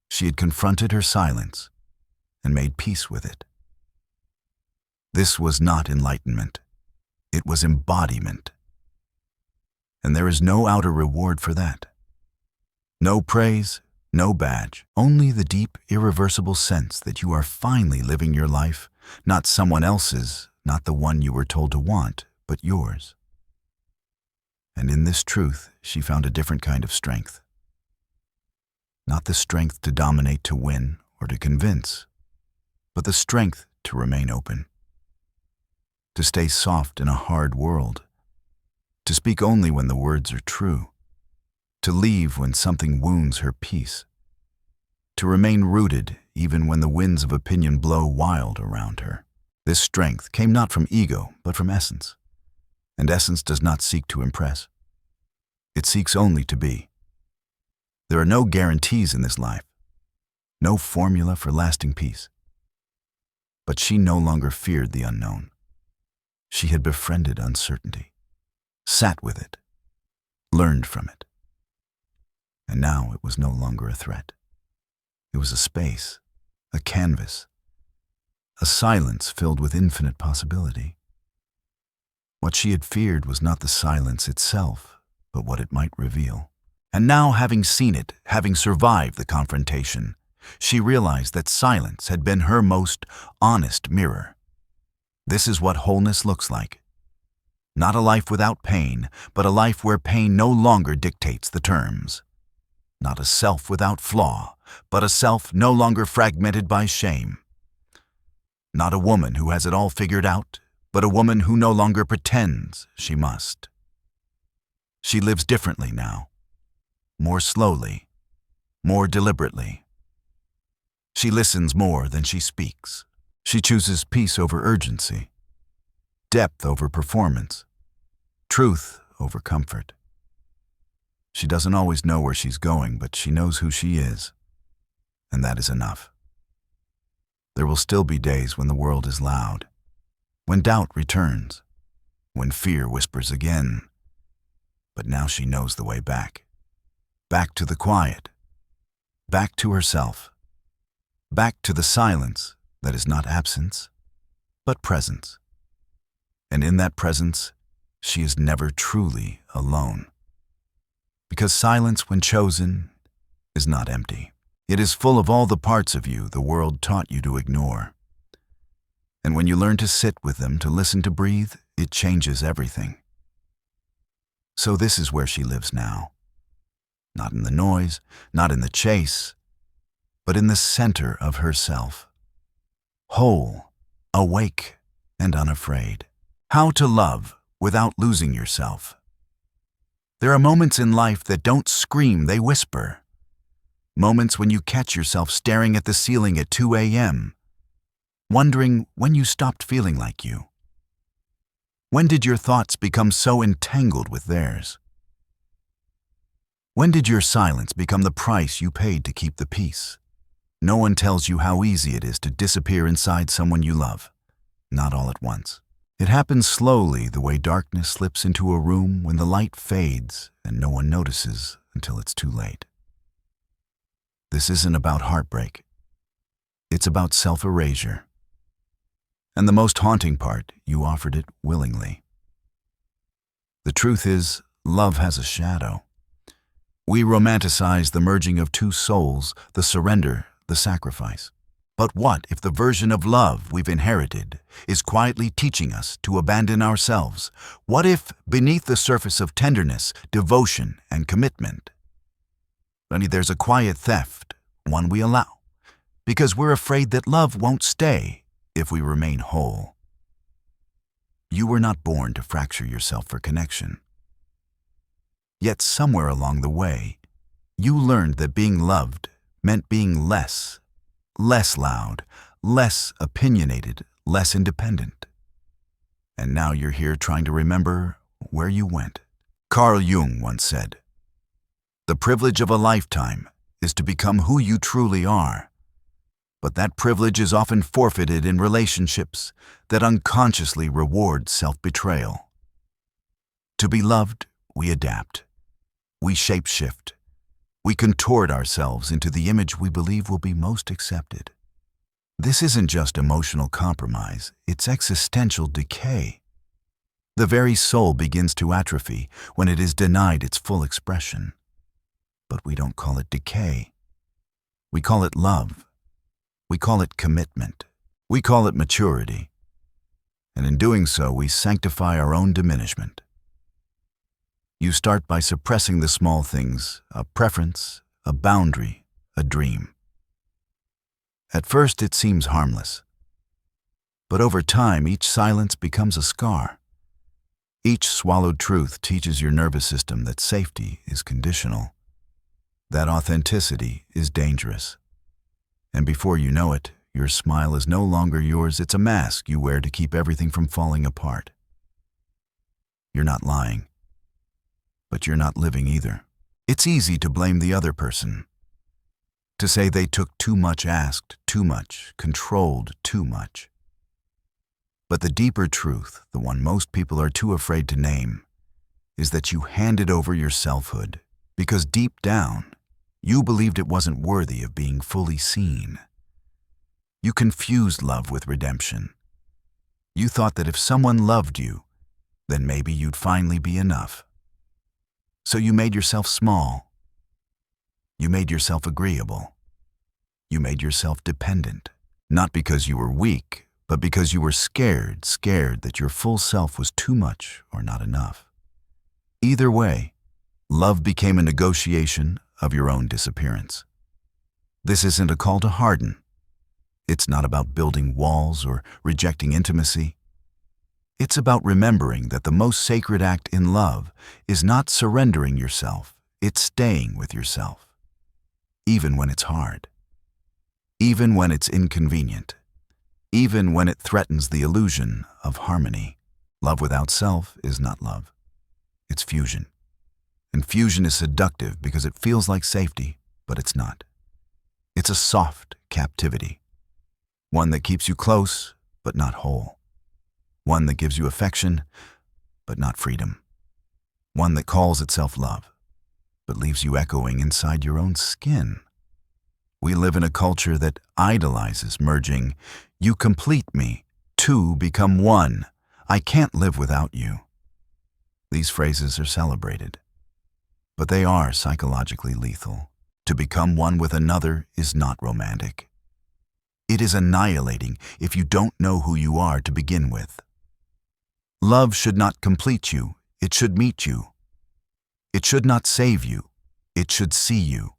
She had confronted her silence and made peace with it. This was not enlightenment. It was embodiment. And there is no outer reward for that. No praise, no badge, only the deep, irreversible sense that you are finally living your life, not someone else's, not the one you were told to want, but yours. And in this truth, she found a different kind of strength. Not the strength to dominate, to win, or to convince, but the strength to remain open. To stay soft in a hard world. To speak only when the words are true. To leave when something wounds her peace. To remain rooted even when the winds of opinion blow wild around her. This strength came not from ego, but from essence. And essence does not seek to impress. It seeks only to be. There are no guarantees in this life, no formula for lasting peace. But she no longer feared the unknown. She had befriended uncertainty, sat with it, learned from it. And now it was no longer a threat. It was a space, a canvas, a silence filled with infinite possibility. What she had feared was not the silence itself, but what it might reveal. And now, having seen it, having survived the confrontation, she realized that silence had been her most honest mirror. This is what wholeness looks like. Not a life without pain, but a life where pain no longer dictates the terms. Not a self without flaw, but a self no longer fragmented by shame. Not a woman who has it all figured out, but a woman who no longer pretends she must. She lives differently now, more slowly, more deliberately. She listens more than she speaks. She chooses peace over urgency, depth over performance, truth over comfort. She doesn't always know where she's going, but she knows who she is, and that is enough. There will still be days when the world is loud, when doubt returns, when fear whispers again. But now she knows the way back. Back to the quiet. Back to herself. Back to the silence that is not absence, but presence. And in that presence, she is never truly alone. Because silence, when chosen, is not empty. It is full of all the parts of you the world taught you to ignore. And when you learn to sit with them, to listen, to breathe, it changes everything. So this is where she lives now. Not in the noise, not in the chase, but in the center of herself. Whole, awake, and unafraid. How to love without losing yourself. There are moments in life that don't scream, they whisper. Moments when you catch yourself staring at the ceiling at 2 a.m., wondering when you stopped feeling like you. When did your thoughts become so entangled with theirs? When did your silence become the price you paid to keep the peace? No one tells you how easy it is to disappear inside someone you love. Not all at once. It happens slowly, the way darkness slips into a room when the light fades and no one notices until it's too late. This isn't about heartbreak. It's about self-erasure. And the most haunting part, you offered it willingly. The truth is, love has a shadow. We romanticize the merging of two souls, the surrender, the sacrifice. But what if the version of love we've inherited is quietly teaching us to abandon ourselves? What if, beneath the surface of tenderness, devotion, and commitment, there's a quiet theft, one we allow, because we're afraid that love won't stay if we remain whole? You were not born to fracture yourself for connection. Yet somewhere along the way, you learned that being loved meant being less loud, less opinionated, less independent. And now you're here trying to remember where you went. Carl Jung once said, "The privilege of a lifetime is to become who you truly are. But that privilege is often forfeited in relationships that unconsciously reward self-betrayal. To be loved, we adapt. We shape-shift. We contort ourselves into the image we believe will be most accepted. This isn't just emotional compromise, it's existential decay. The very soul begins to atrophy when it is denied its full expression. But we don't call it decay. We call it love. We call it commitment. We call it maturity. And in doing so, we sanctify our own diminishment. You start by suppressing the small things, a preference, a boundary, a dream. At first, it seems harmless. But over time, each silence becomes a scar. Each swallowed truth teaches your nervous system that safety is conditional, that authenticity is dangerous. And before you know it, your smile is no longer yours, it's a mask you wear to keep everything from falling apart. You're not lying, but you're not living either. It's easy to blame the other person, to say they took too much, asked too much, controlled too much. But the deeper truth, the one most people are too afraid to name, is that you handed over your selfhood because deep down, you believed it wasn't worthy of being fully seen. You confused love with redemption. You thought that if someone loved you, then maybe you'd finally be enough. So you made yourself small. You made yourself agreeable. You made yourself dependent. Not because you were weak, but because you were scared that your full self was too much or not enough. Either way, love became a negotiation of your own disappearance. This isn't a call to harden. It's not about building walls or rejecting intimacy. It's about remembering that the most sacred act in love is not surrendering yourself, it's staying with yourself. Even when it's hard. Even when it's inconvenient. Even when it threatens the illusion of harmony. Love without self is not love. It's fusion. And fusion is seductive because it feels like safety, but it's not. It's a soft captivity. One that keeps you close, but not whole. One that gives you affection, but not freedom. One that calls itself love, but leaves you echoing inside your own skin. We live in a culture that idolizes merging. You complete me. Two become one. I can't live without you. These phrases are celebrated, but they are psychologically lethal. To become one with another is not romantic. It is annihilating if you don't know who you are to begin with. Love should not complete you, it should meet you. It should not save you, it should see you.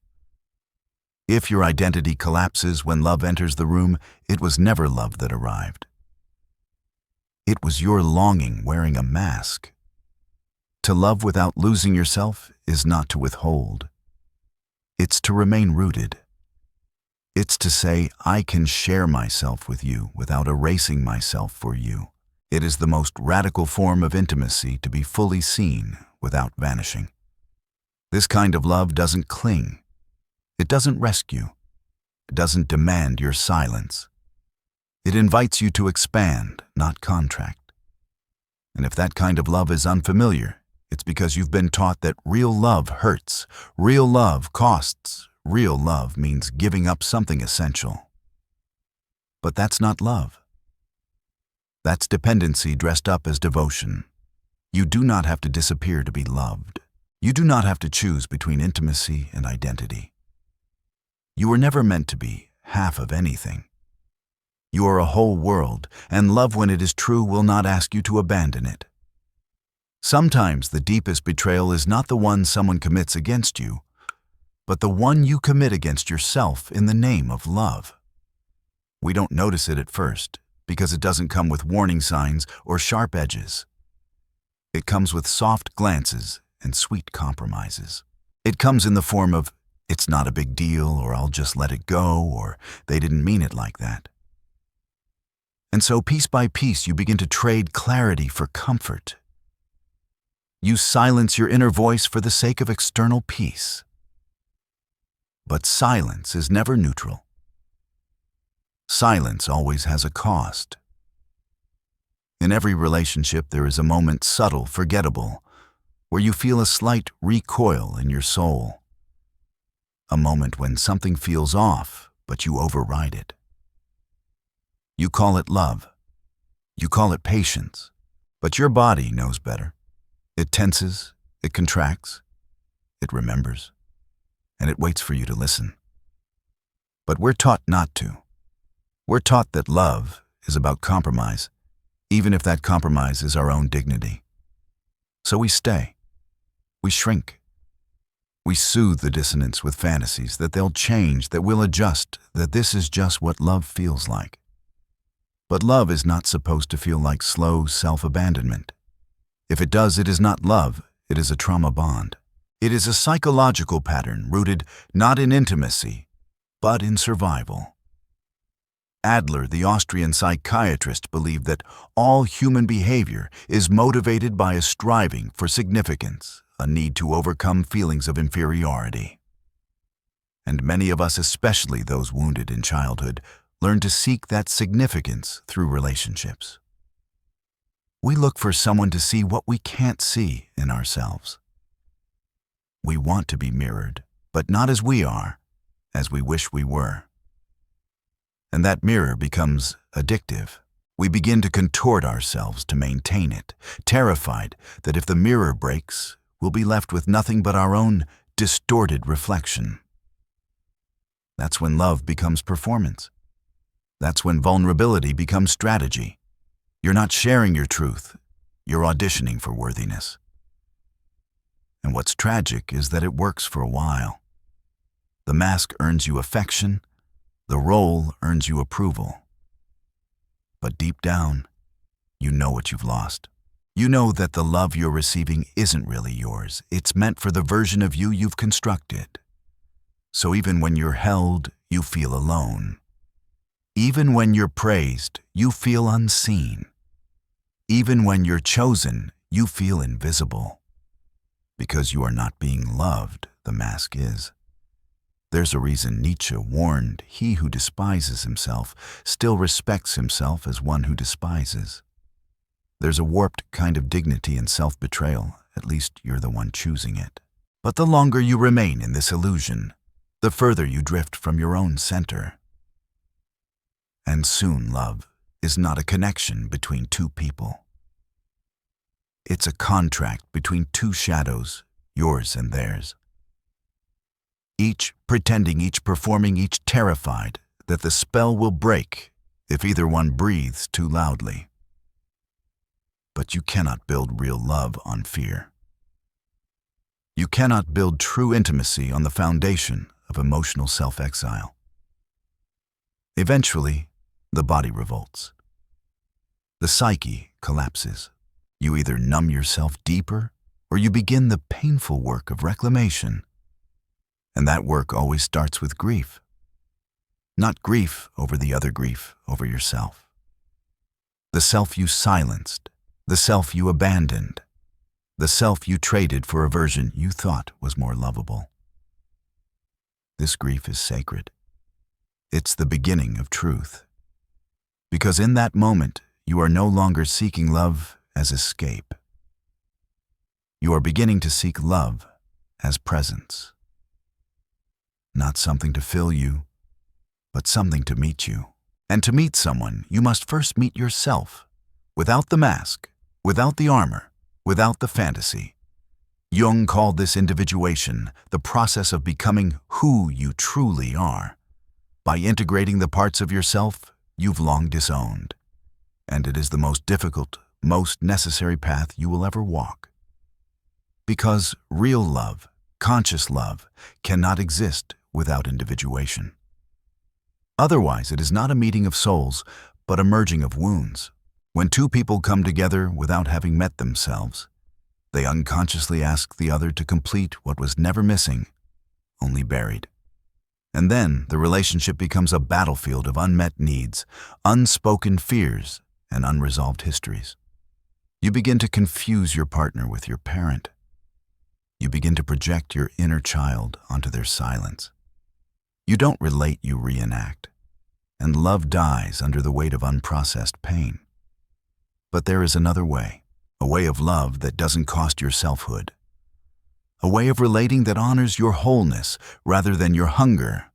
If your identity collapses when love enters the room, it was never love that arrived. It was your longing wearing a mask. To love without losing yourself is not to withhold. It's to remain rooted. It's to say, I can share myself with you without erasing myself for you. It is the most radical form of intimacy to be fully seen without vanishing. This kind of love doesn't cling. It doesn't rescue. It doesn't demand your silence. It invites you to expand, not contract. And if that kind of love is unfamiliar, it's because you've been taught that real love hurts, real love costs, real love means giving up something essential. But that's not love. That's dependency dressed up as devotion. You do not have to disappear to be loved. You do not have to choose between intimacy and identity. You were never meant to be half of anything. You are a whole world, and love when it is true will not ask you to abandon it. Sometimes the deepest betrayal is not the one someone commits against you, but the one you commit against yourself in the name of love. We don't notice it at first, because it doesn't come with warning signs or sharp edges. It comes with soft glances and sweet compromises. It comes in the form of, it's not a big deal, or I'll just let it go, or they didn't mean it like that. And so piece by piece you begin to trade clarity for comfort. You silence your inner voice for the sake of external peace. But silence is never neutral. Silence always has a cost. In every relationship there is a moment subtle, forgettable, where you feel a slight recoil in your soul. A moment when something feels off, but you override it. You call it love. You call it patience. But your body knows better. It tenses, it contracts, it remembers, and it waits for you to listen. But we're taught not to. We're taught that love is about compromise, even if that compromise is our own dignity. So we stay. We shrink. We soothe the dissonance with fantasies that they'll change, that we'll adjust, that this is just what love feels like. But love is not supposed to feel like slow self-abandonment. If it does, it is not love, it is a trauma bond. It is a psychological pattern rooted not in intimacy, but in survival. Adler, the Austrian psychiatrist, believed that all human behavior is motivated by a striving for significance, a need to overcome feelings of inferiority. And many of us, especially those wounded in childhood, learn to seek that significance through relationships. We look for someone to see what we can't see in ourselves. We want to be mirrored, but not as we are, as we wish we were. And that mirror becomes addictive. We begin to contort ourselves to maintain it, terrified that if the mirror breaks, we'll be left with nothing but our own distorted reflection. That's when love becomes performance. That's when vulnerability becomes strategy. You're not sharing your truth, you're auditioning for worthiness. And what's tragic is that it works for a while. The mask earns you affection, the role earns you approval. But deep down, you know what you've lost. You know that the love you're receiving isn't really yours. It's meant for the version of you you've constructed. So even when you're held, you feel alone. Even when you're praised, you feel unseen. Even when you're chosen, you feel invisible. Because you are not being loved, the mask is. There's a reason Nietzsche warned, he who despises himself still respects himself as one who despises. There's a warped kind of dignity in self-betrayal, at least you're the one choosing it. But the longer you remain in this illusion, the further you drift from your own center. And soon love is not a connection between two people. It's a contract between two shadows, yours and theirs. Each pretending, each performing, each terrified that the spell will break if either one breathes too loudly. But you cannot build real love on fear. You cannot build true intimacy on the foundation of emotional self-exile. Eventually, the body revolts. The psyche collapses. You either numb yourself deeper or you begin the painful work of reclamation. And that work always starts with grief. Not grief over the other grief over yourself. The self you silenced, the self you abandoned, the self you traded for a version you thought was more lovable. This grief is sacred. It's the beginning of truth. Because in that moment, you are no longer seeking love as escape. You are beginning to seek love as presence. Not something to fill you, but something to meet you. And to meet someone, you must first meet yourself, without the mask, without the armor, without the fantasy. Jung called this individuation the process of becoming who you truly are, by integrating the parts of yourself you've long disowned. And it is the most difficult, most necessary path you will ever walk. Because real love, conscious love, cannot exist without individuation. Otherwise, it is not a meeting of souls, but a merging of wounds. When two people come together without having met themselves, they unconsciously ask the other to complete what was never missing, only buried. And then the relationship becomes a battlefield of unmet needs, unspoken fears, and unresolved histories. You begin to confuse your partner with your parent. You begin to project your inner child onto their silence. You don't relate, you reenact. And love dies under the weight of unprocessed pain. But there is another way, a way of love that doesn't cost your selfhood. A way of relating that honors your wholeness rather than your hunger.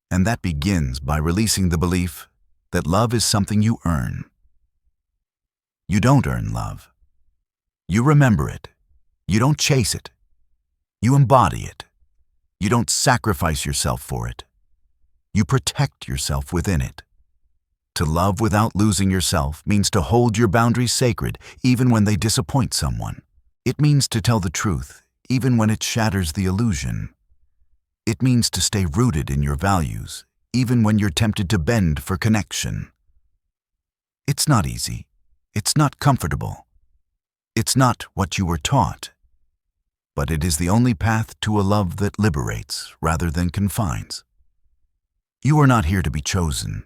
And that begins by releasing the belief that love is something you earn. You don't earn love. You remember it. You don't chase it. You embody it. You don't sacrifice yourself for it. You protect yourself within it. To love without losing yourself means to hold your boundaries sacred even when they disappoint someone. It means to tell the truth even when it shatters the illusion. It means to stay rooted in your values even when you're tempted to bend for connection. It's not easy. It's not comfortable. It's not what you were taught. But it is the only path to a love that liberates rather than confines. You are not here to be chosen.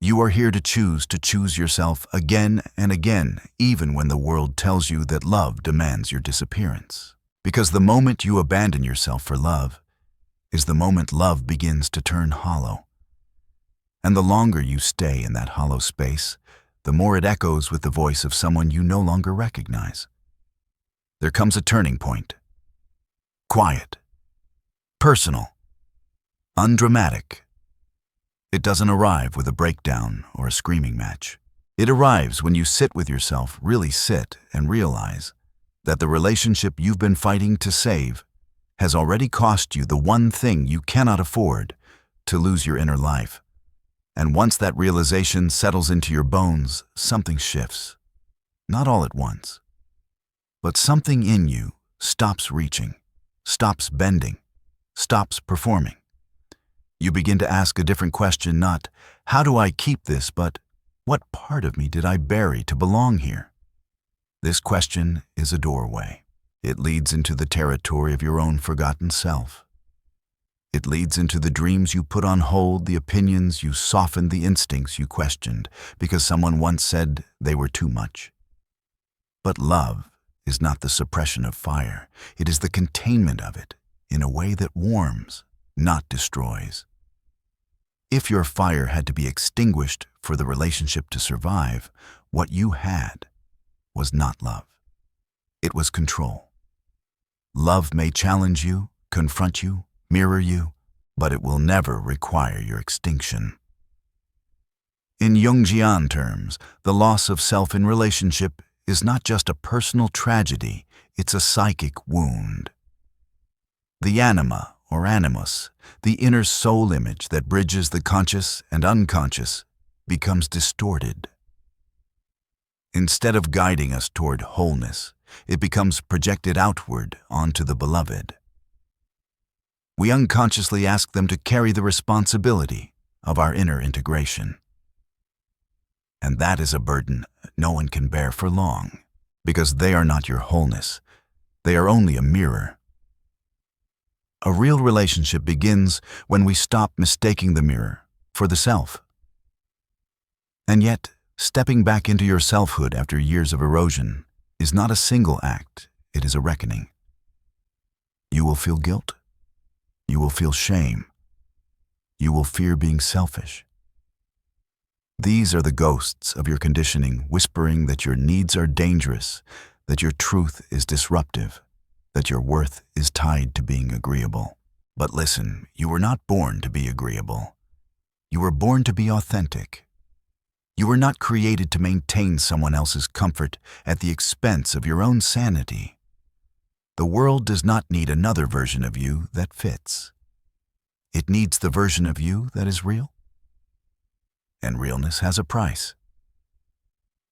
You are here to choose yourself again and again, even when the world tells you that love demands your disappearance. Because the moment you abandon yourself for love is the moment love begins to turn hollow. And the longer you stay in that hollow space, the more it echoes with the voice of someone you no longer recognize. There comes a turning point. Quiet. Personal. Undramatic. It doesn't arrive with a breakdown or a screaming match. It arrives when you sit with yourself, really sit, and realize that the relationship you've been fighting to save has already cost you the one thing you cannot afford, to lose your inner life. And once that realization settles into your bones, something shifts. Not all at once. But something in you stops reaching, stops bending, stops performing. You begin to ask a different question, not, how do I keep this, but What part of me did I bury to belong here? This question is a doorway. It leads into the territory of your own forgotten self. It leads into the dreams you put on hold, the opinions you softened, the instincts you questioned, because someone once said they were too much. But love is not the suppression of fire. It is the containment of it in a way that warms, not destroys. If your fire had to be extinguished for the relationship to survive, what you had was not love. It was control. Love may challenge you, confront you, mirror you, but it will never require your extinction. In Jungian terms, the loss of self in relationship is not just a personal tragedy, it's a psychic wound. The anima, or animus, the inner soul image that bridges the conscious and unconscious, becomes distorted. Instead of guiding us toward wholeness, it becomes projected outward onto the beloved. We unconsciously ask them to carry the responsibility of our inner integration. And that is a burden no one can bear for long, because they are not your wholeness. They are only a mirror. A real relationship begins when we stop mistaking the mirror for the self. And yet, stepping back into your selfhood after years of erosion is not a single act, it is a reckoning. You will feel guilt. You will feel shame. You will fear being selfish. These are the ghosts of your conditioning whispering that your needs are dangerous, that your truth is disruptive, that your worth is tied to being agreeable. But listen, you were not born to be agreeable. You were born to be authentic. You were not created to maintain someone else's comfort at the expense of your own sanity. The world does not need another version of you that fits. It needs the version of you that is real. And realness has a price.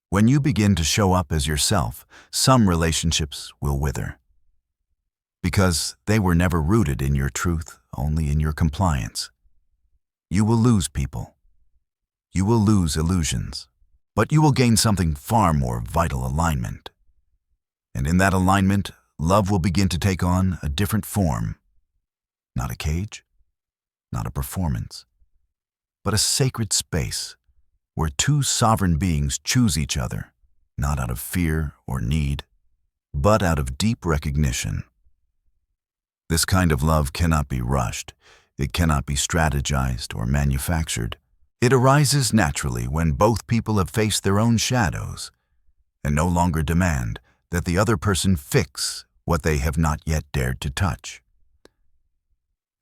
When you begin to show up as yourself, some relationships will wither. Because they were never rooted in your truth, only in your compliance. You will lose people. You will lose illusions. But you will gain something far more vital: alignment. And in that alignment, love will begin to take on a different form. Not a cage, not a performance, but a sacred space where two sovereign beings choose each other, not out of fear or need, but out of deep recognition. This kind of love cannot be rushed. It cannot be strategized or manufactured. It arises naturally when both people have faced their own shadows and no longer demand that the other person fix what they have not yet dared to touch.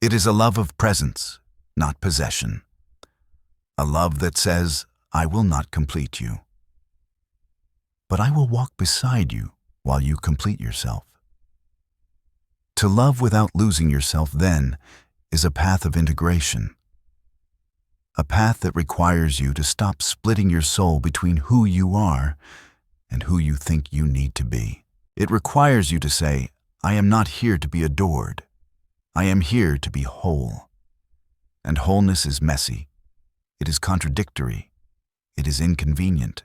It is a love of presence, not possession. A love that says, I will not complete you, but I will walk beside you while you complete yourself. To love without losing yourself, then, is a path of integration. A path that requires you to stop splitting your soul between who you are and who you think you need to be. It requires you to say, I am not here to be adored. I am here to be whole. And wholeness is messy. It is contradictory. It is inconvenient.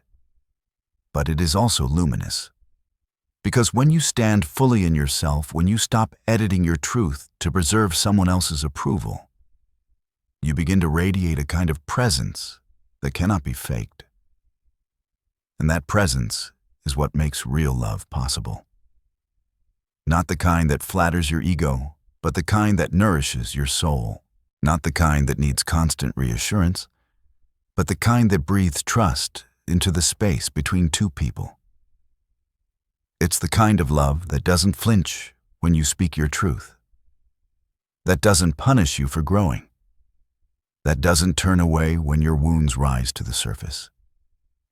But it is also luminous. Because when you stand fully in yourself, when you stop editing your truth to preserve someone else's approval, you begin to radiate a kind of presence that cannot be faked. And that presence is what makes real love possible. Not the kind that flatters your ego, but the kind that nourishes your soul. Not the kind that needs constant reassurance, but the kind that breathes trust into the space between two people. It's the kind of love that doesn't flinch when you speak your truth, that doesn't punish you for growing, that doesn't turn away when your wounds rise to the surface.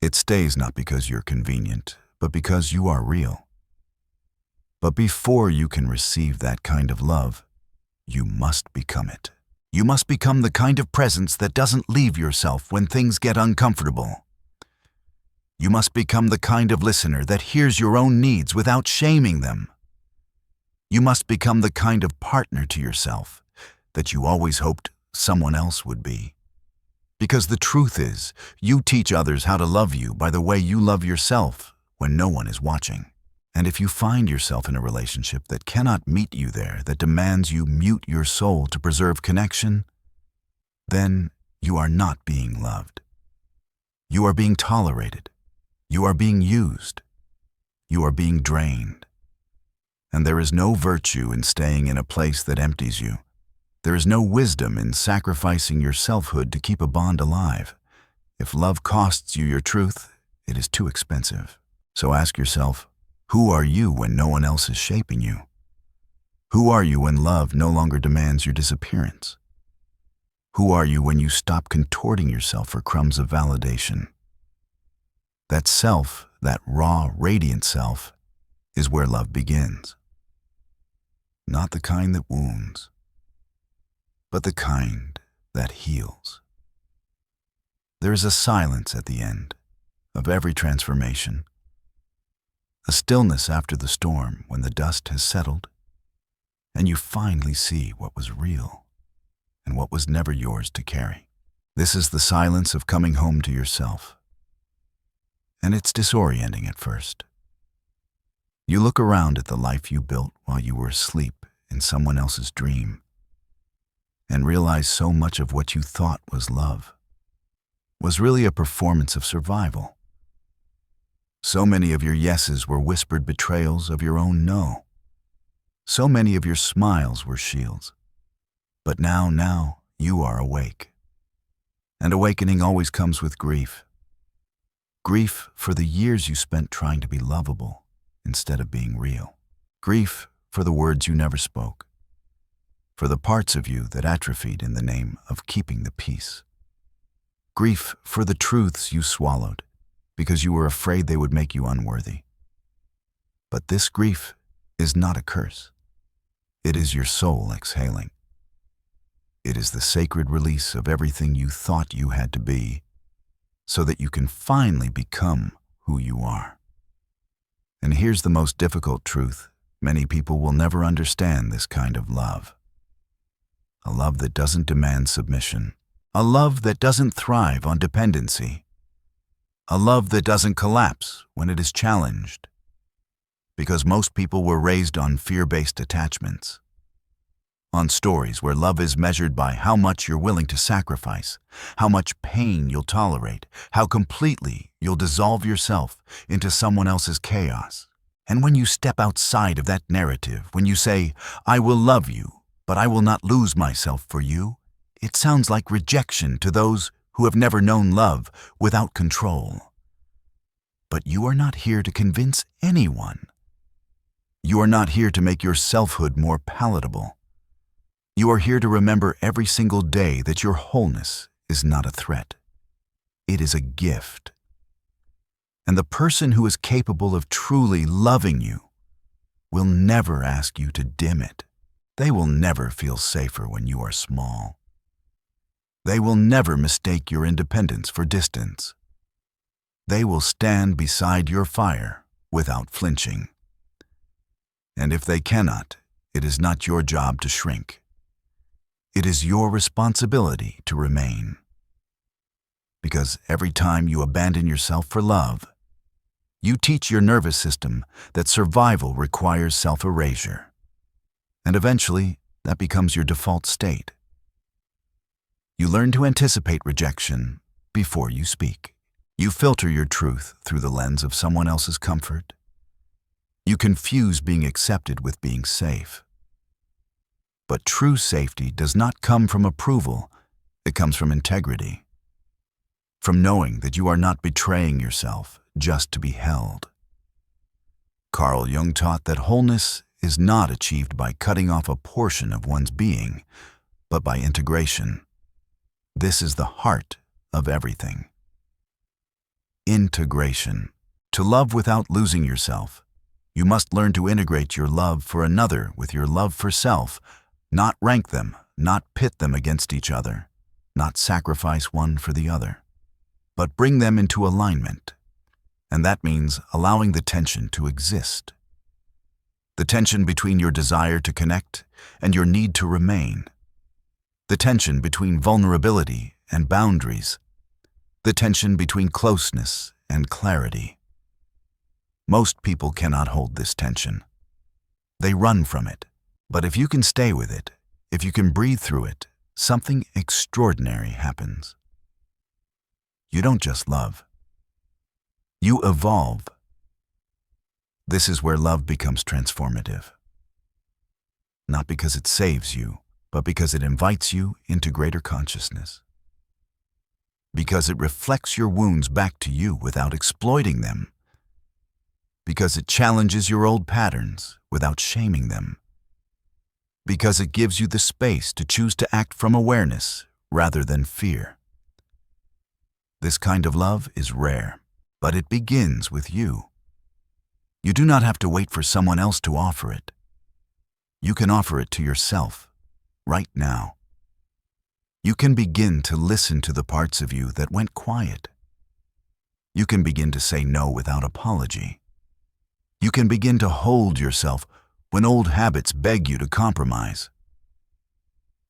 It stays not because you're convenient, but because you are real. But before you can receive that kind of love, you must become it. You must become the kind of presence that doesn't leave yourself when things get uncomfortable. You must become the kind of listener that hears your own needs without shaming them. You must become the kind of partner to yourself that you always hoped someone else would be. Because the truth is, you teach others how to love you by the way you love yourself when no one is watching. And if you find yourself in a relationship that cannot meet you there, that demands you mute your soul to preserve connection, then you are not being loved. You are being tolerated. You are being used. You are being drained. And there is no virtue in staying in a place that empties you. There is no wisdom in sacrificing your selfhood to keep a bond alive. If love costs you your truth, it is too expensive. So ask yourself, who are you when no one else is shaping you? Who are you when love no longer demands your disappearance? Who are you when you stop contorting yourself for crumbs of validation? That self, that raw, radiant self, is where love begins. Not the kind that wounds, but the kind that heals. There is a silence at the end of every transformation, a stillness after the storm when the dust has settled, and you finally see what was real and what was never yours to carry. This is the silence of coming home to yourself, and it's disorienting at first. You look around at the life you built while you were asleep in someone else's dream, and realize so much of what you thought was love was really a performance of survival. So many of your yeses were whispered betrayals of your own no. So many of your smiles were shields. But now you are awake. And awakening always comes with grief. Grief for the years you spent trying to be lovable instead of being real. Grief for the words you never spoke. For the parts of you that atrophied in the name of keeping the peace. Grief for the truths you swallowed because you were afraid they would make you unworthy. But this grief is not a curse. It is your soul exhaling. It is the sacred release of everything you thought you had to be, so that you can finally become who you are. And here's the most difficult truth. Many people will never understand this kind of love. A love that doesn't demand submission. A love that doesn't thrive on dependency. A love that doesn't collapse when it is challenged. Because most people were raised on fear-based attachments. On stories where love is measured by how much you're willing to sacrifice, how much pain you'll tolerate, how completely you'll dissolve yourself into someone else's chaos. And when you step outside of that narrative, when you say, I will love you, but I will not lose myself for you, it sounds like rejection to those who have never known love without control. But you are not here to convince anyone. You are not here to make your selfhood more palatable. You are here to remember every single day that your wholeness is not a threat. It is a gift. And the person who is capable of truly loving you will never ask you to dim it. They will never feel safer when you are small. They will never mistake your independence for distance. They will stand beside your fire without flinching. And if they cannot, it is not your job to shrink. It is your responsibility to remain. Because every time you abandon yourself for love, you teach your nervous system that survival requires self-erasure. And eventually, that becomes your default state. You learn to anticipate rejection before you speak. You filter your truth through the lens of someone else's comfort. You confuse being accepted with being safe. But true safety does not come from approval, it comes from integrity. From knowing that you are not betraying yourself just to be held. Carl Jung taught that wholeness is not achieved by cutting off a portion of one's being, but by integration. This is the heart of everything. Integration. To love without losing yourself, you must learn to integrate your love for another with your love for self, not rank them, not pit them against each other, not sacrifice one for the other, but bring them into alignment. And that means allowing the tension to exist. The tension between your desire to connect and your need to remain. The tension between vulnerability and boundaries, the tension between closeness and clarity. Most people cannot hold this tension. They run from it. But if you can stay with it, if you can breathe through it, something extraordinary happens. You don't just love. You evolve. This is where love becomes transformative. Not because it saves you, but because it invites you into greater consciousness. Because it reflects your wounds back to you without exploiting them. Because it challenges your old patterns without shaming them. Because it gives you the space to choose to act from awareness rather than fear. This kind of love is rare, but it begins with you. You do not have to wait for someone else to offer it. You can offer it to yourself, right now. You can begin to listen to the parts of you that went quiet. You can begin to say no without apology. You can begin to hold yourself when old habits beg you to compromise.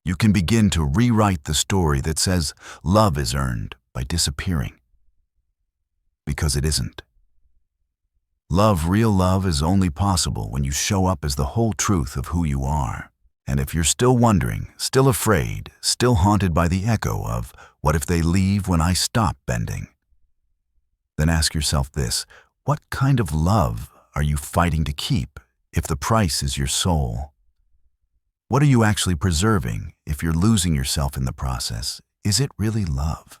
You can begin to rewrite the story that says love is earned by disappearing. Because it isn't. Real love is only possible when you show up as the whole truth of who you are. And if you're still wondering, still afraid, still haunted by the echo of, what if they leave when I stop bending? Then ask yourself this, what kind of love are you fighting to keep if the price is your soul? What are you actually preserving if you're losing yourself in the process? Is it really love?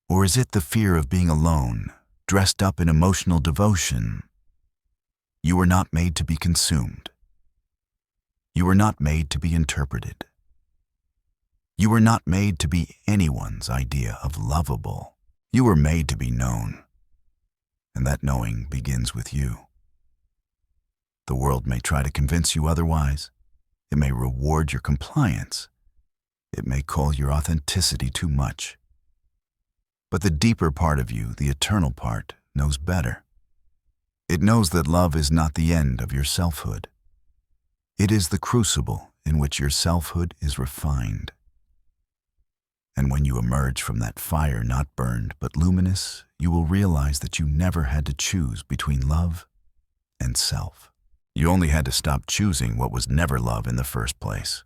Or is it the fear of being alone, dressed up in emotional devotion? You were not made to be consumed. You were not made to be interpreted. You were not made to be anyone's idea of lovable. You were made to be known. And that knowing begins with you. The world may try to convince you otherwise. It may reward your compliance. It may call your authenticity too much. But the deeper part of you, the eternal part, knows better. It knows that love is not the end of your selfhood. It is the crucible in which your selfhood is refined. And when you emerge from that fire not burned but luminous, you will realize that you never had to choose between love and self. You only had to stop choosing what was never love in the first place.